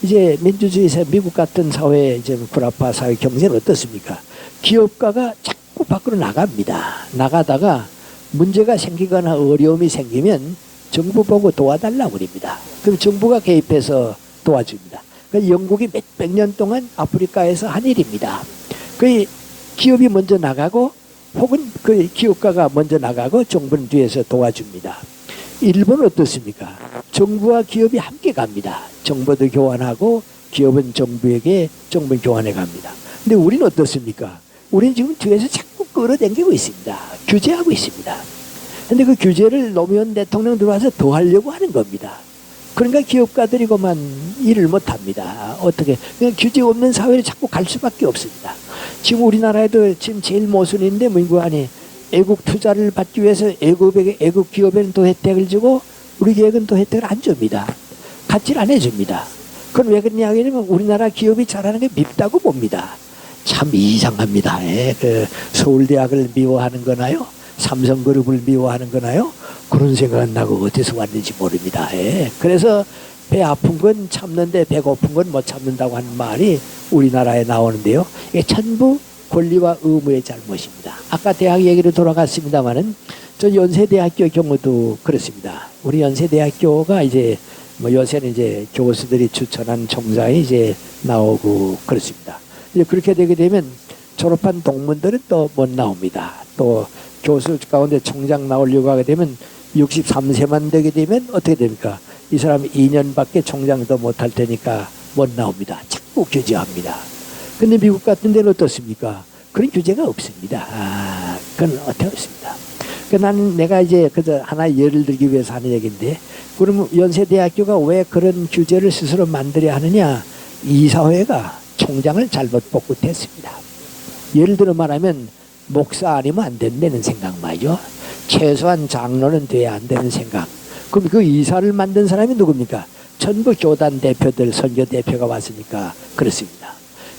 이제 민주주의에서 미국 같은 사회, 이제 구라파 사회 경제는 어떻습니까? 기업가가 자꾸 밖으로 나갑니다. 나가다가 문제가 생기거나 어려움이 생기면 정부 보고 도와달라고 그럽니다. 그럼 정부가 개입해서 도와줍니다. 그 영국이 몇백 년 동안 아프리카에서 한 일입니다. 그 기업이 먼저 나가고 혹은 그 기업가가 먼저 나가고 정부는 뒤에서 도와줍니다. 일본은 어떻습니까? 정부와 기업이 함께 갑니다. 정부도 교환하고 기업은 정부에게 정부는 교환해 갑니다. 근데 우리는 어떻습니까? 우리는 지금 뒤에서 자꾸 끌어당기고 있습니다. 규제하고 있습니다. 근데 그 규제를 노무현 대통령 들어와서 더 하려고 하는 겁니다. 그러니까 기업가들이 그만 일을 못합니다. 어떻게? 그냥 규제 없는 사회를 자꾸 갈 수밖에 없습니다. 지금 우리나라에도 지금 제일 모순인데 민구안이 애국 투자를 받기 위해서 애국 기업에는 또 혜택을 주고 우리 기업은 또 혜택을 안 줍니다. 같이 안 해줍니다. 그건 왜 그러냐 하면 우리나라 기업이 잘하는 게 밉다고 봅니다. 참 이상합니다. 그 서울대학을 미워하는 거나요? 삼성그룹을 미워하는 거나요? 그런 생각은 나고 어디서 왔는지 모릅니다. 그래서 배 아픈 건 참는데 배고픈 건 못 참는다고 하는 말이 우리나라에 나오는데요. 이게 전부 권리와 의무의 잘못입니다. 아까 대학 얘기로 돌아갔습니다만은 저 연세대학교 경우도 그렇습니다. 우리 연세대학교가 이제 뭐 요새는 이제 교수들이 추천한 총장이 이제 나오고 그렇습니다. 이제 그렇게 되게 되면 졸업한 동문들은 또 못 나옵니다. 또 교수 가운데 총장 나오려고 하게 되면 63세만 되게 되면 어떻게 됩니까? 이 사람이 2년밖에 총장도 못할 테니까 못 나옵니다. 자꾸 규제합니다. 근데 미국 같은 데는 어떻습니까? 그런 규제가 없습니다. 그건 어떻게 없습니다. 나는 내가 이제 그저 하나 예를 들기 위해서 하는 얘기인데, 그러면 연세대학교가 왜 그런 규제를 스스로 만들어야 하느냐? 이 사회가 총장을 잘못 뽑고 됐습니다. 예를 들어 말하면 목사 아니면 안 된다는 생각 말이죠. 최소한 장로는 돼야 안 되는 생각. 그럼 그 이사를 만든 사람이 누굽니까? 전부 교단 대표들, 선교 대표가 왔으니까 그렇습니다.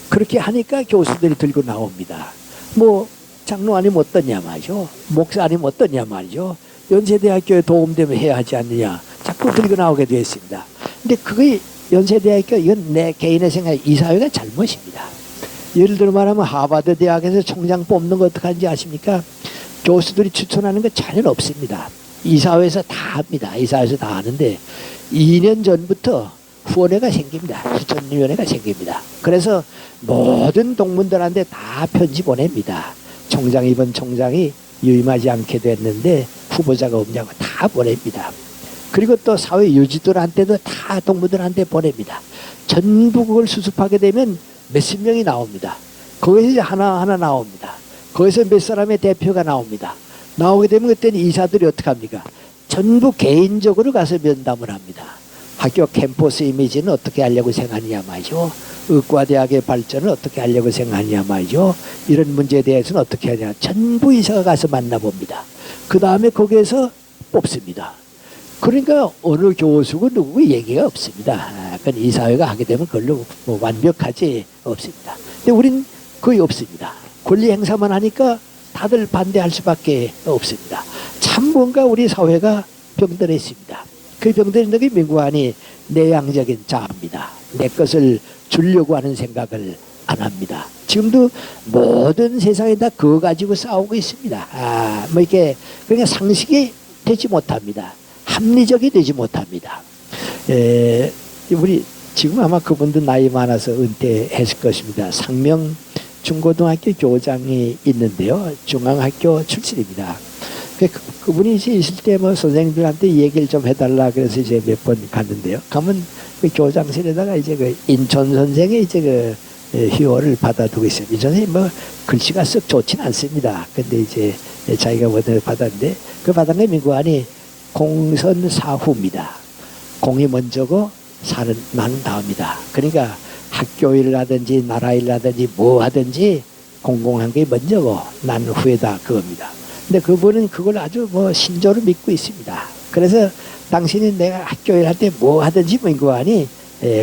그렇게 하니까 교수들이 들고 나옵니다. 뭐 장로 아니면 어떠냐 말이죠. 목사 아니면 어떠냐 말이죠. 연세대학교에 도움되면 해야 하지 않느냐. 자꾸 들고 나오게 되었습니다. 근데 그게 연세대학교, 이건 내 개인의 생각, 이 사회가 잘못입니다. 예를 들어 말하면 하버드 대학에서 총장 뽑는 거 어떻게 하는지 아십니까? 교수들이 추천하는 거 전혀 없습니다. 이 사회에서 다 합니다. 이 사회에서 다 하는데 2년 전부터 후원회가 생깁니다. 추천위원회가 생깁니다. 그래서 모든 동문들한테 다 편지 보냅니다. 이번 총장이 유임하지 않게 됐는데 후보자가 없냐고 다 보냅니다. 그리고 또 사회 유지들한테도 다 동문들한테 보냅니다. 전부 그걸 수습하게 되면 몇십 명이 나옵니다. 거기서 이제 하나하나 나옵니다. 거기서 몇 사람의 대표가 나옵니다. 나오게 되면 그때는 이사들이 어떻게 합니까? 전부 개인적으로 가서 면담을 합니다. 학교 캠퍼스 이미지는 어떻게 하려고 생각하느냐 말이죠. 의과대학의 발전을 어떻게 하려고 생각하느냐 말이죠. 이런 문제에 대해서는 어떻게 하냐. 전부 이사가 가서 만나봅니다. 그 다음에 거기에서 뽑습니다. 그러니까 어느 교수고 누구 얘기가 없습니다. 그건 이사회가 하게 되면 그걸로 뭐 완벽하지 없습니다. 근데 우린 거의 없습니다. 권리 행사만 하니까 다들 반대할 수밖에 없습니다. 참 뭔가 우리 사회가 병들었습니다. 그 병들었는 게 민구안이 내향적인 자아입니다. 내 것을 주려고 하는 생각을 안 합니다. 지금도 모든 세상에 다 그거 가지고 싸우고 있습니다. 뭐 이렇게 그러니까 상식이 되지 못합니다. 합리적이 되지 못합니다. 우리 지금 아마 그분도 나이 많아서 은퇴했을 것입니다. 상명 중고등학교 교장이 있는데요. 중앙학교 출신입니다. 그분이 이제 있을 때 뭐 선생님들한테 얘기를 좀 해달라 그래서 이제 몇 번 갔는데요. 가면 그 교장실에다가 이제 그 인천 선생의 이제 그 희호를 받아두고 있어요. 인천 선생님 뭐 글씨가 썩 좋진 않습니다. 근데 이제 자기가 원을 받았는데 그 받은 게 민구안이 공선사후입니다. 공이 먼저고 사는 나는 다음이다. 그러니까 학교 일하든지 나라 일하든지 뭐 하든지 공공한 게 먼저고 나는 후에다 그겁니다. 근데 그분은 그걸 아주 뭐 신조로 믿고 있습니다. 그래서 당신이 내가 학교 일할 때 뭐 하든지 민구안이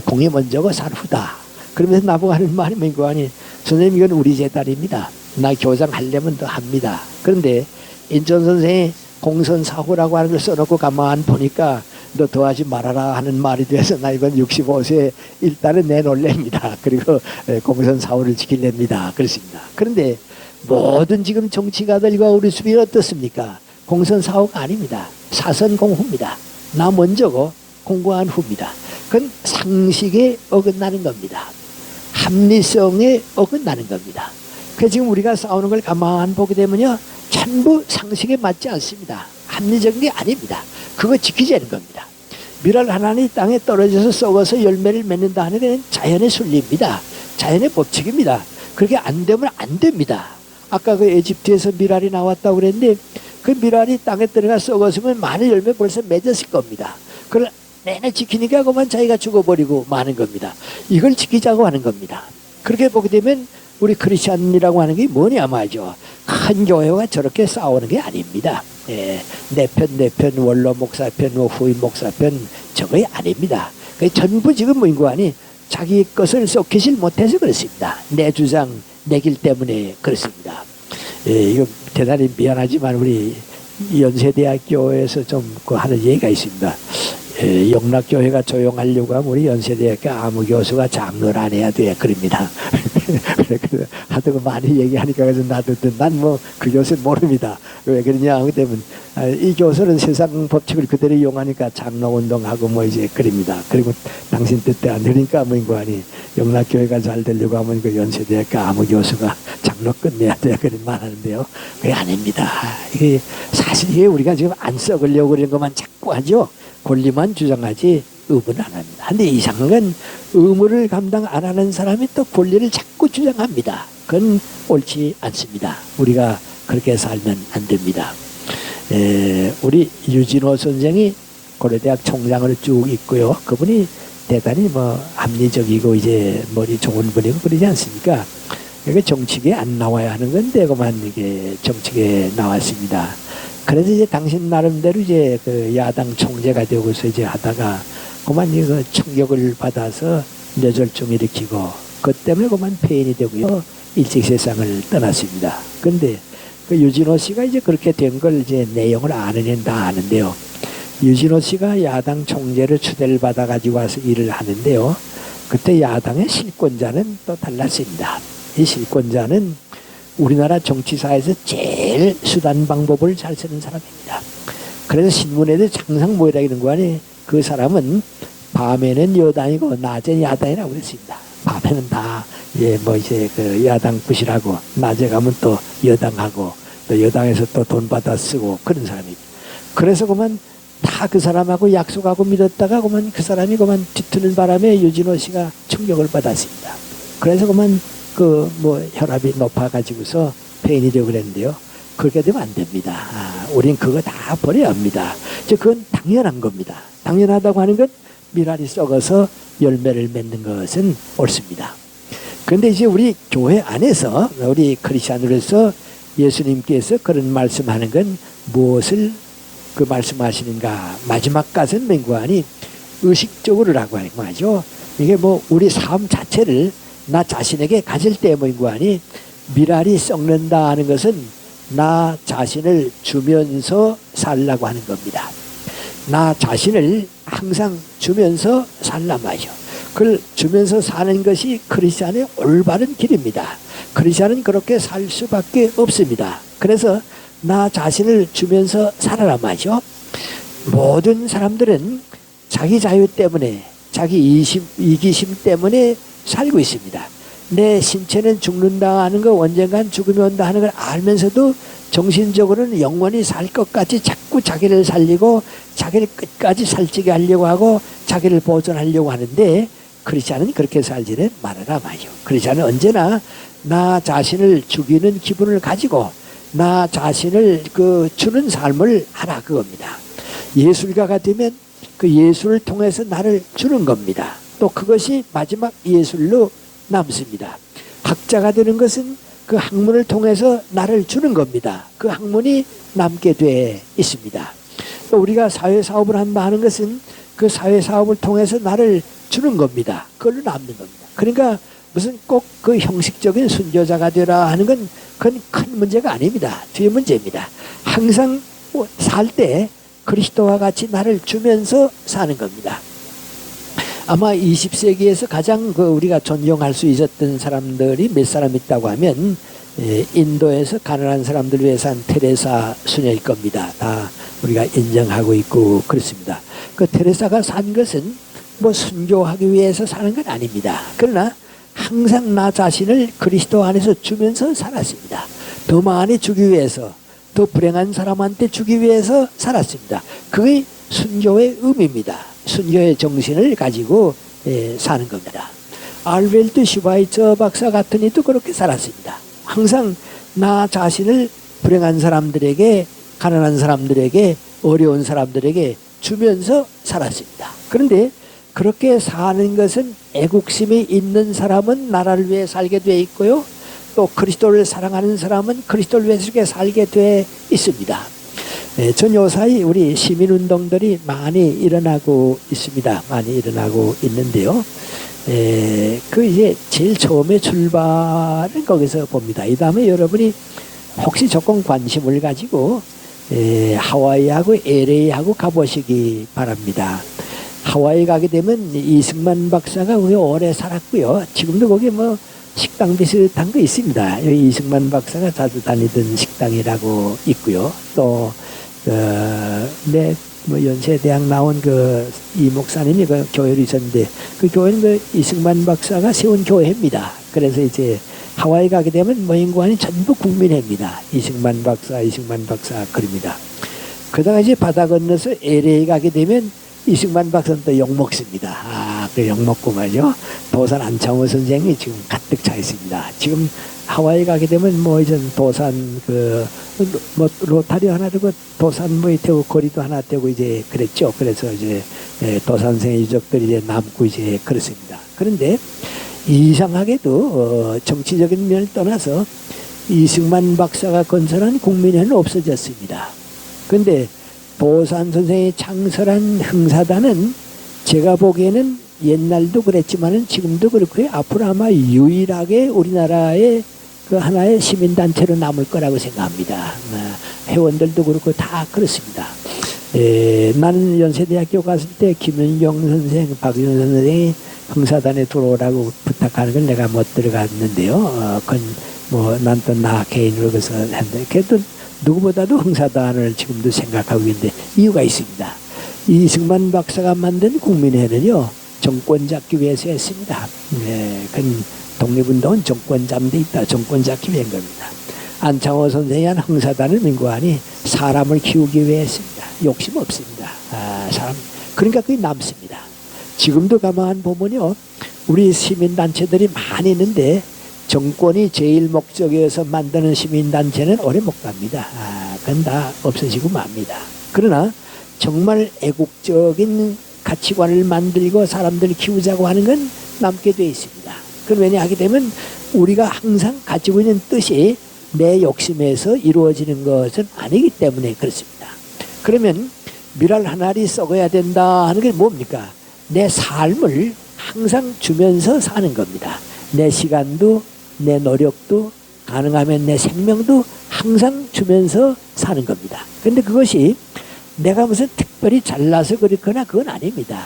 공이 먼저고 산 후다. 그러면서 나보고 하는 말이 민구안이 선생님 이건 우리 재단입니다. 나 교장 하려면 더 합니다. 그런데 인천 선생이 공선사후라고 하는 걸 써놓고 가만 보니까 너 더 하지 말아라 하는 말이 돼서 나 이번 65세 일단은 내놓을랍니다. 그리고 공선사후를 지킬랍니다. 그렇습니다. 그런데 모든 지금 정치가들과 우리 수비는 어떻습니까? 공선사후가 아닙니다. 사선공후입니다. 나 먼저고 공고한 후입니다. 그건 상식에 어긋나는 겁니다. 합리성에 어긋나는 겁니다. 그래서 지금 우리가 싸우는 걸 가만 보게 되면요. 전부 상식에 맞지 않습니다. 합리적인 게 아닙니다. 그거 지키지 않는 겁니다. 밀알 하나는 땅에 떨어져서 썩어서 열매를 맺는다 하는 건 자연의 순리입니다. 자연의 법칙입니다. 그렇게 안 되면 안 됩니다. 아까 그 에집트에서 밀알이 나왔다고 그랬는데 그 밀알이 땅에 들어가 썩었으면 많은 열매 벌써 맺었을 겁니다. 그걸 내내 지키니까 그만 자기가 죽어버리고 마는 겁니다. 이걸 지키자고 하는 겁니다. 그렇게 보게 되면 우리 크리스찬이라고 하는 게 뭐냐 말이죠. 큰 교회가 저렇게 싸우는 게 아닙니다. 내 편, 원로 목사 편, 후임 목사 편, 저거 아닙니다. 전부 지금 민구안이 자기 것을 썩히질 못해서 그렇습니다. 내 주장, 내 길 때문에 그렇습니다. 이거 대단히 미안하지만 우리 연세대학교에서 좀 하는 얘기가 있습니다. 영락교회가 조용하려고 하면 우리 연세대학교 아무 교수가 장로를 안 해야 돼. 그럽니다. 하도 많이 얘기하니까 그래서 나도 난 뭐 그 교수 모릅니다. 왜 그러냐 하게 되면 이 교수는 세상 법칙을 그대로 이용하니까 장로 운동하고 뭐 이제 그럽니다. 그리고 당신 뜻대로 안 되니까 민구안이 영락교회가 잘 되려고 하면 그 연세대학교 아무 교수가 장로 끝내야 돼. 그런 말 하는데요. 그게 아닙니다. 이게 사실 이게 우리가 지금 안 썩으려고 그런 것만 자꾸 하죠. 권리만 주장하지 의무는 안 합니다. 근데 이상한 건 의무를 감당 안 하는 사람이 또 권리를 자꾸 주장합니다. 그건 옳지 않습니다. 우리가 그렇게 살면 안 됩니다. 우리 유진호 선생이 고려대학 총장을 쭉 있고요. 그분이 대단히 뭐 합리적이고 이제 머리 좋은 분이고 그러지 않습니까? 이게 정치계에 안 나와야 하는 건데 그만 이게 정치계에 나왔습니다. 그래서 이제 당신 나름대로 이제 그 야당 총재가 되고서 이제 하다가 그만 이거 충격을 받아서 뇌졸중 일으키고 그 때문에 그만 폐인이 되고요. 일찍 세상을 떠났습니다. 근데 그 유진호 씨가 이제 그렇게 된 걸 이제 내용을 아는 애는 다 아는데요. 유진호 씨가 야당 총재를 추대를 받아가지고 와서 일을 하는데요. 그때 야당의 실권자는 또 달랐습니다. 이 실권자는 우리나라 정치사에서 제일 수단 방법을 잘 쓰는 사람입니다. 그래서 신문에도 항상 뭐라 이런 거 아니 그 사람은 밤에는 여당이고 낮에는 야당이라고 그랬습니다. 밤에는 다 뭐 이제 그 야당 부시라고, 낮에 가면 또 여당하고, 또 여당에서 또 돈 받아 쓰고 그런 사람입니다. 그래서 그만 다 그 사람하고 약속하고 믿었다가 그만 그 사람이 그만 뒤트는 바람에 유진호 씨가 충격을 받았습니다. 그래서 그만 그 뭐 혈압이 높아가지고서 폐인이 되고 그랬는데요. 그렇게 되면 안 됩니다. 우린 그거 다 버려야 합니다. 그건 당연한 겁니다. 당연하다고 하는 건 미랄이 썩어서 열매를 맺는 것은 옳습니다. 그런데 이제 우리 교회 안에서, 우리 크리스찬으로서 예수님께서 그런 말씀하는 건 무엇을 그 말씀하시는가? 마지막까지는 맹구하니 의식적으로라고 하는 거죠. 이게 뭐 우리 삶 자체를 나 자신에게 가질 때 맹구하니 미랄이 썩는다 하는 것은 나 자신을 주면서 살라고 하는 겁니다. 나 자신을 항상 주면서 살란 말이죠. 그걸 주면서 사는 것이 크리스찬의 올바른 길입니다. 크리스찬은 그렇게 살 수밖에 없습니다. 그래서 나 자신을 주면서 살아란 말이죠. 모든 사람들은 자기 자유 때문에, 자기 이기심 때문에 살고 있습니다. 내 신체는 죽는다 하는 거, 언젠간 죽음이 온다 하는 걸 알면서도 정신적으로는 영원히 살 것 같이 자꾸 자기를 살리고 자기를 끝까지 살찌게 하려고 하고 자기를 보존하려고 하는데, 크리스찬은 그렇게 살지는 말아라 말이요. 크리스찬은 언제나 나 자신을 죽이는 기분을 가지고 나 자신을 그 주는 삶을 하라 그겁니다. 예술가가 되면 그 예술을 통해서 나를 주는 겁니다. 또 그것이 마지막 예술로 남습니다. 학자가 되는 것은 그 학문을 통해서 나를 주는 겁니다. 그 학문이 남게 돼 있습니다. 또 우리가 사회사업을 한다 하는 것은 그 사회사업을 통해서 나를 주는 겁니다. 그걸로 남는 겁니다. 그러니까 무슨 꼭 그 형식적인 순교자가 되라 하는 건 그건 큰 문제가 아닙니다. 뒤에 문제입니다. 항상 살 때 그리스도와 같이 나를 주면서 사는 겁니다. 아마 20세기에서 가장 그 우리가 존경할 수 있었던 사람들이 몇 사람 있다고 하면 인도에서 가난한 사람들 위해서 한 테레사 수녀일 겁니다. 다 우리가 인정하고 있고 그렇습니다. 그 테레사가 산 것은 뭐 순교하기 위해서 사는 건 아닙니다. 그러나 항상 나 자신을 그리스도 안에서 주면서 살았습니다. 더 많이 주기 위해서, 더 불행한 사람한테 주기 위해서 살았습니다. 그게 순교의 의미입니다. 순교의 정신을 가지고 사는 겁니다. 알베르트 슈바이처 박사 같은 이도 그렇게 살았습니다. 항상 나 자신을 불행한 사람들에게, 가난한 사람들에게, 어려운 사람들에게 주면서 살았습니다. 그런데 그렇게 사는 것은 애국심이 있는 사람은 나라를 위해 살게 돼 있고요. 또 그리스도를 사랑하는 사람은 그리스도를 위해 살게 돼 있습니다. 전 요사이 우리 시민운동들이 많이 일어나고 있습니다. 많이 일어나고 있는데요. 그 이제 제일 처음에 출발은 거기서 봅니다. 이 다음에 여러분이 혹시 조금 관심을 가지고 하와이하고 LA하고 가보시기 바랍니다. 하와이 가게 되면 이승만 박사가 거기 오래 살았고요. 지금도 거기 뭐 식당 비슷한 거 있습니다. 여기 이승만 박사가 자주 다니던 식당이라고 있고요. 또 뭐 연세대학 나온 그 이 목사님이 그 교회로 있었는데 그 교회는 그 이승만 박사가 세운 교회입니다. 그래서 이제 하와이 가게 되면 모임관이 전부 국민회입니다. 이승만 박사 그럽니다. 그러다가 이제 바다 건너서 LA 가게 되면 이승만 박사는 또 욕먹습니다. 그 욕먹고 말이요. 도산 안창호 선생이 지금 가득 차 있습니다. 지금 하와이 가게 되면 뭐 이제 도산 뭐 로타리 하나 되고 도산 뭐 되고 거리도 하나 되고 이제 그랬죠. 그래서 이제 도산 생의 유적들이 이제 남고 이제 그렇습니다. 그런데 이상하게도 정치적인 면을 떠나서 이승만 박사가 건설한 국민회는 없어졌습니다. 그런데 도산 선생이 창설한 흥사단은 제가 보기에는 옛날도 그랬지만은 지금도 그렇고요. 앞으로 아마 유일하게 우리나라의 그 하나의 시민단체로 남을 거라고 생각합니다. 회원들도 그렇고 다 그렇습니다. 나는 연세대학교 갔을 때 김윤경 선생, 박윤 선생이 흥사단에 들어오라고 부탁하는 걸 내가 못 들어갔는데요. 그건 뭐 난 또 나 개인으로 그래서 했는데 그래도 누구보다도 흥사단을 지금도 생각하고 있는데 이유가 있습니다. 이승만 박사가 만든 국민회는요, 정권 잡기 위해서 했습니다. 네, 그건 독립운동은 정권 잡는 데 있다. 정권 잡기 위한 겁니다. 안창호 선생이 한 흥사단을 민고하니 사람을 키우기 위해 했습니다. 욕심 없습니다. 사람. 그러니까 그게 남습니다. 지금도 가만 보면요, 우리 시민단체들이 많이 있는데 정권이 제일 목적이어서 만드는 시민단체는 오래 못 갑니다. 그건 다 없어지고 맙니다. 그러나 정말 애국적인 가치관을 만들고 사람들을 키우자고 하는 건 남게 되어 있습니다. 그건 왜냐 하게 되면 우리가 항상 가지고 있는 뜻이 내 욕심에서 이루어지는 것은 아니기 때문에 그렇습니다. 그러면 미랄 한 알이 썩어야 된다 하는 게 뭡니까? 내 삶을 항상 주면서 사는 겁니다. 내 시간도 내 노력도 가능하면 내 생명도 항상 주면서 사는 겁니다. 그런데 그것이 내가 무슨 특별히 잘나서 그렇거나 그건 아닙니다.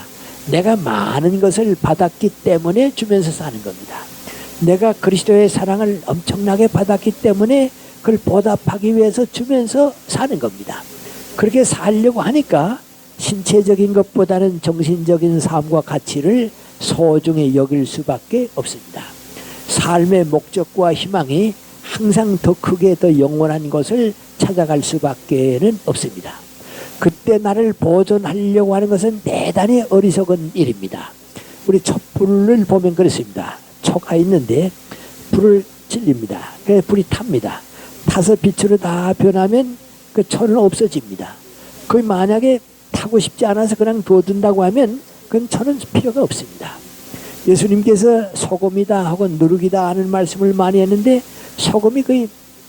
내가 많은 것을 받았기 때문에 주면서 사는 겁니다. 내가 그리스도의 사랑을 엄청나게 받았기 때문에 그걸 보답하기 위해서 주면서 사는 겁니다. 그렇게 살려고 하니까 신체적인 것보다는 정신적인 삶과 가치를 소중히 여길 수밖에 없습니다. 삶의 목적과 희망이 항상 더 크게 더 영원한 것을 찾아갈 수밖에는 없습니다. 그때 나를 보존하려고 하는 것은 대단히 어리석은 일입니다. 우리 촛불을 보면 그렇습니다. 초가 있는데 불을 질립니다. 그래서 불이 탑니다. 타서 빛으로 다 변하면 그 초는 없어집니다. 그 만약에 타고 싶지 않아서 그냥 둬둔다고 하면 그건 초는 필요가 없습니다. 예수님께서 소금이다 하고 누룩이다 하는 말씀을 많이 했는데 소금이 거의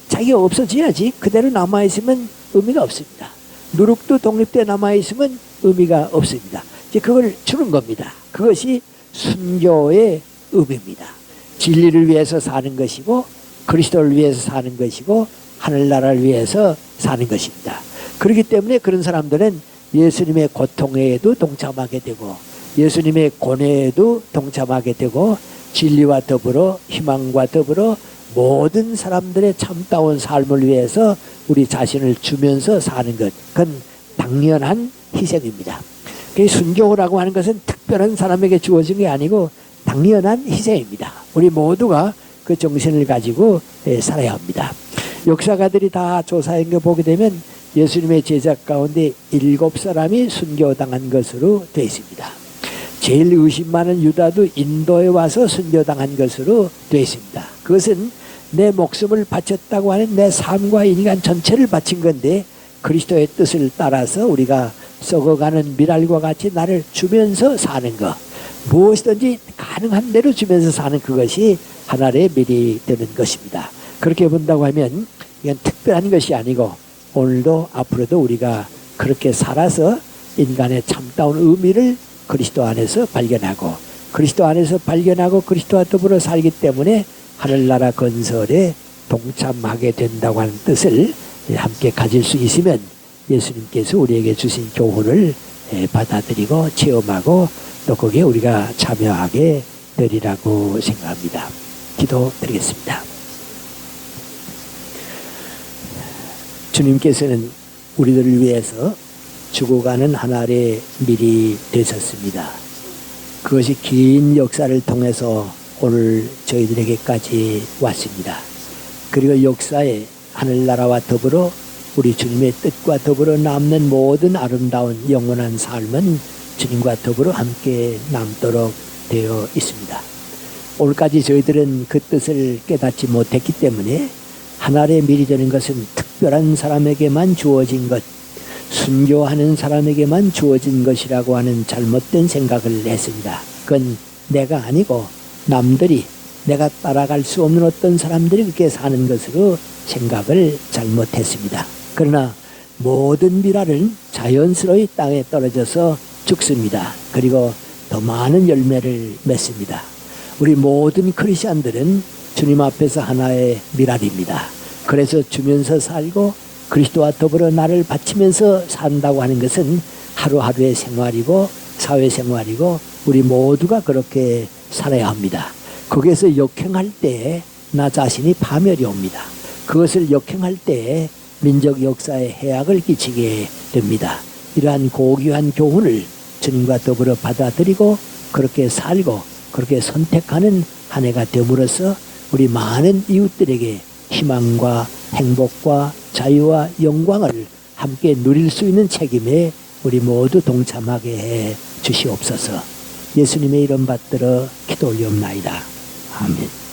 자기가 없어져야지 그대로 남아있으면 의미가 없습니다. 누룩도 독립돼 남아있으면 의미가 없습니다. 이제 그걸 주는 겁니다. 그것이 순교의 의미입니다. 진리를 위해서 사는 것이고 그리스도를 위해서 사는 것이고 하늘나라를 위해서 사는 것입니다. 그렇기 때문에 그런 사람들은 예수님의 고통에도 동참하게 되고 예수님의 고뇌에도 동참하게 되고 진리와 더불어 희망과 더불어 모든 사람들의 참다운 삶을 위해서 우리 자신을 주면서 사는 것, 그건 당연한 희생입니다. 순교라고 하는 것은 특별한 사람에게 주어진 게 아니고 당연한 희생입니다. 우리 모두가 그 정신을 가지고 살아야 합니다. 역사가들이 다 조사한 거 보게 되면 예수님의 제자 가운데 7사람이 순교당한 것으로 되어 있습니다. 제일 의심 많은 유다도 인도에 와서 순교당한 것으로 되어 있습니다. 그것은 내 목숨을 바쳤다고 하는 내 삶과 인간 전체를 바친 건데 그리스도의 뜻을 따라서 우리가 썩어가는 미랄과 같이 나를 주면서 사는 것, 무엇이든지 가능한 대로 주면서 사는 그것이 하나의 미리 되는 것입니다. 그렇게 본다고 하면 이건 특별한 것이 아니고 오늘도 앞으로도 우리가 그렇게 살아서 인간의 참다운 의미를 그리스도 안에서 발견하고 그리스도 안에서 발견하고 그리스도와 더불어 살기 때문에 하늘나라 건설에 동참하게 된다고 하는 뜻을 함께 가질 수 있으면 예수님께서 우리에게 주신 교훈을 받아들이고 체험하고 또 거기에 우리가 참여하게 되리라고 생각합니다. 기도드리겠습니다. 주님께서는 우리들을 위해서 죽어가는 하나의 밀이 되셨습니다. 그것이 긴 역사를 통해서 오늘 저희들에게까지 왔습니다. 그리고 역사에 하늘나라와 더불어 우리 주님의 뜻과 더불어 남는 모든 아름다운 영원한 삶은 주님과 더불어 함께 남도록 되어 있습니다. 오늘까지 저희들은 그 뜻을 깨닫지 못했기 때문에 하나의 밀이 되는 것은 특별한 사람에게만 주어진 것, 순교하는 사람에게만 주어진 것이라고 하는 잘못된 생각을 했습니다. 그건 내가 아니고 남들이, 내가 따라갈 수 없는 어떤 사람들이 그렇게 사는 것으로 생각을 잘못했습니다. 그러나 모든 미랄은 자연스러이 땅에 떨어져서 죽습니다. 그리고 더 많은 열매를 맺습니다. 우리 모든 크리스천들은 주님 앞에서 하나의 미랄입니다. 그래서 주면서 살고 그리스도와 더불어 나를 바치면서 산다고 하는 것은 하루하루의 생활이고 사회생활이고 우리 모두가 그렇게 살아야 합니다. 거기에서 역행할 때에 나 자신이 파멸이 옵니다. 그것을 역행할 때에 민족 역사에 해악을 끼치게 됩니다. 이러한 고귀한 교훈을 주님과 더불어 받아들이고 그렇게 살고 그렇게 선택하는 한 해가 됨으로써 우리 많은 이웃들에게 희망과 행복과 자유와 영광을 함께 누릴 수 있는 책임에 우리 모두 동참하게 해 주시옵소서. 예수님의 이름 받들어 기도 올리옵나이다. 아멘.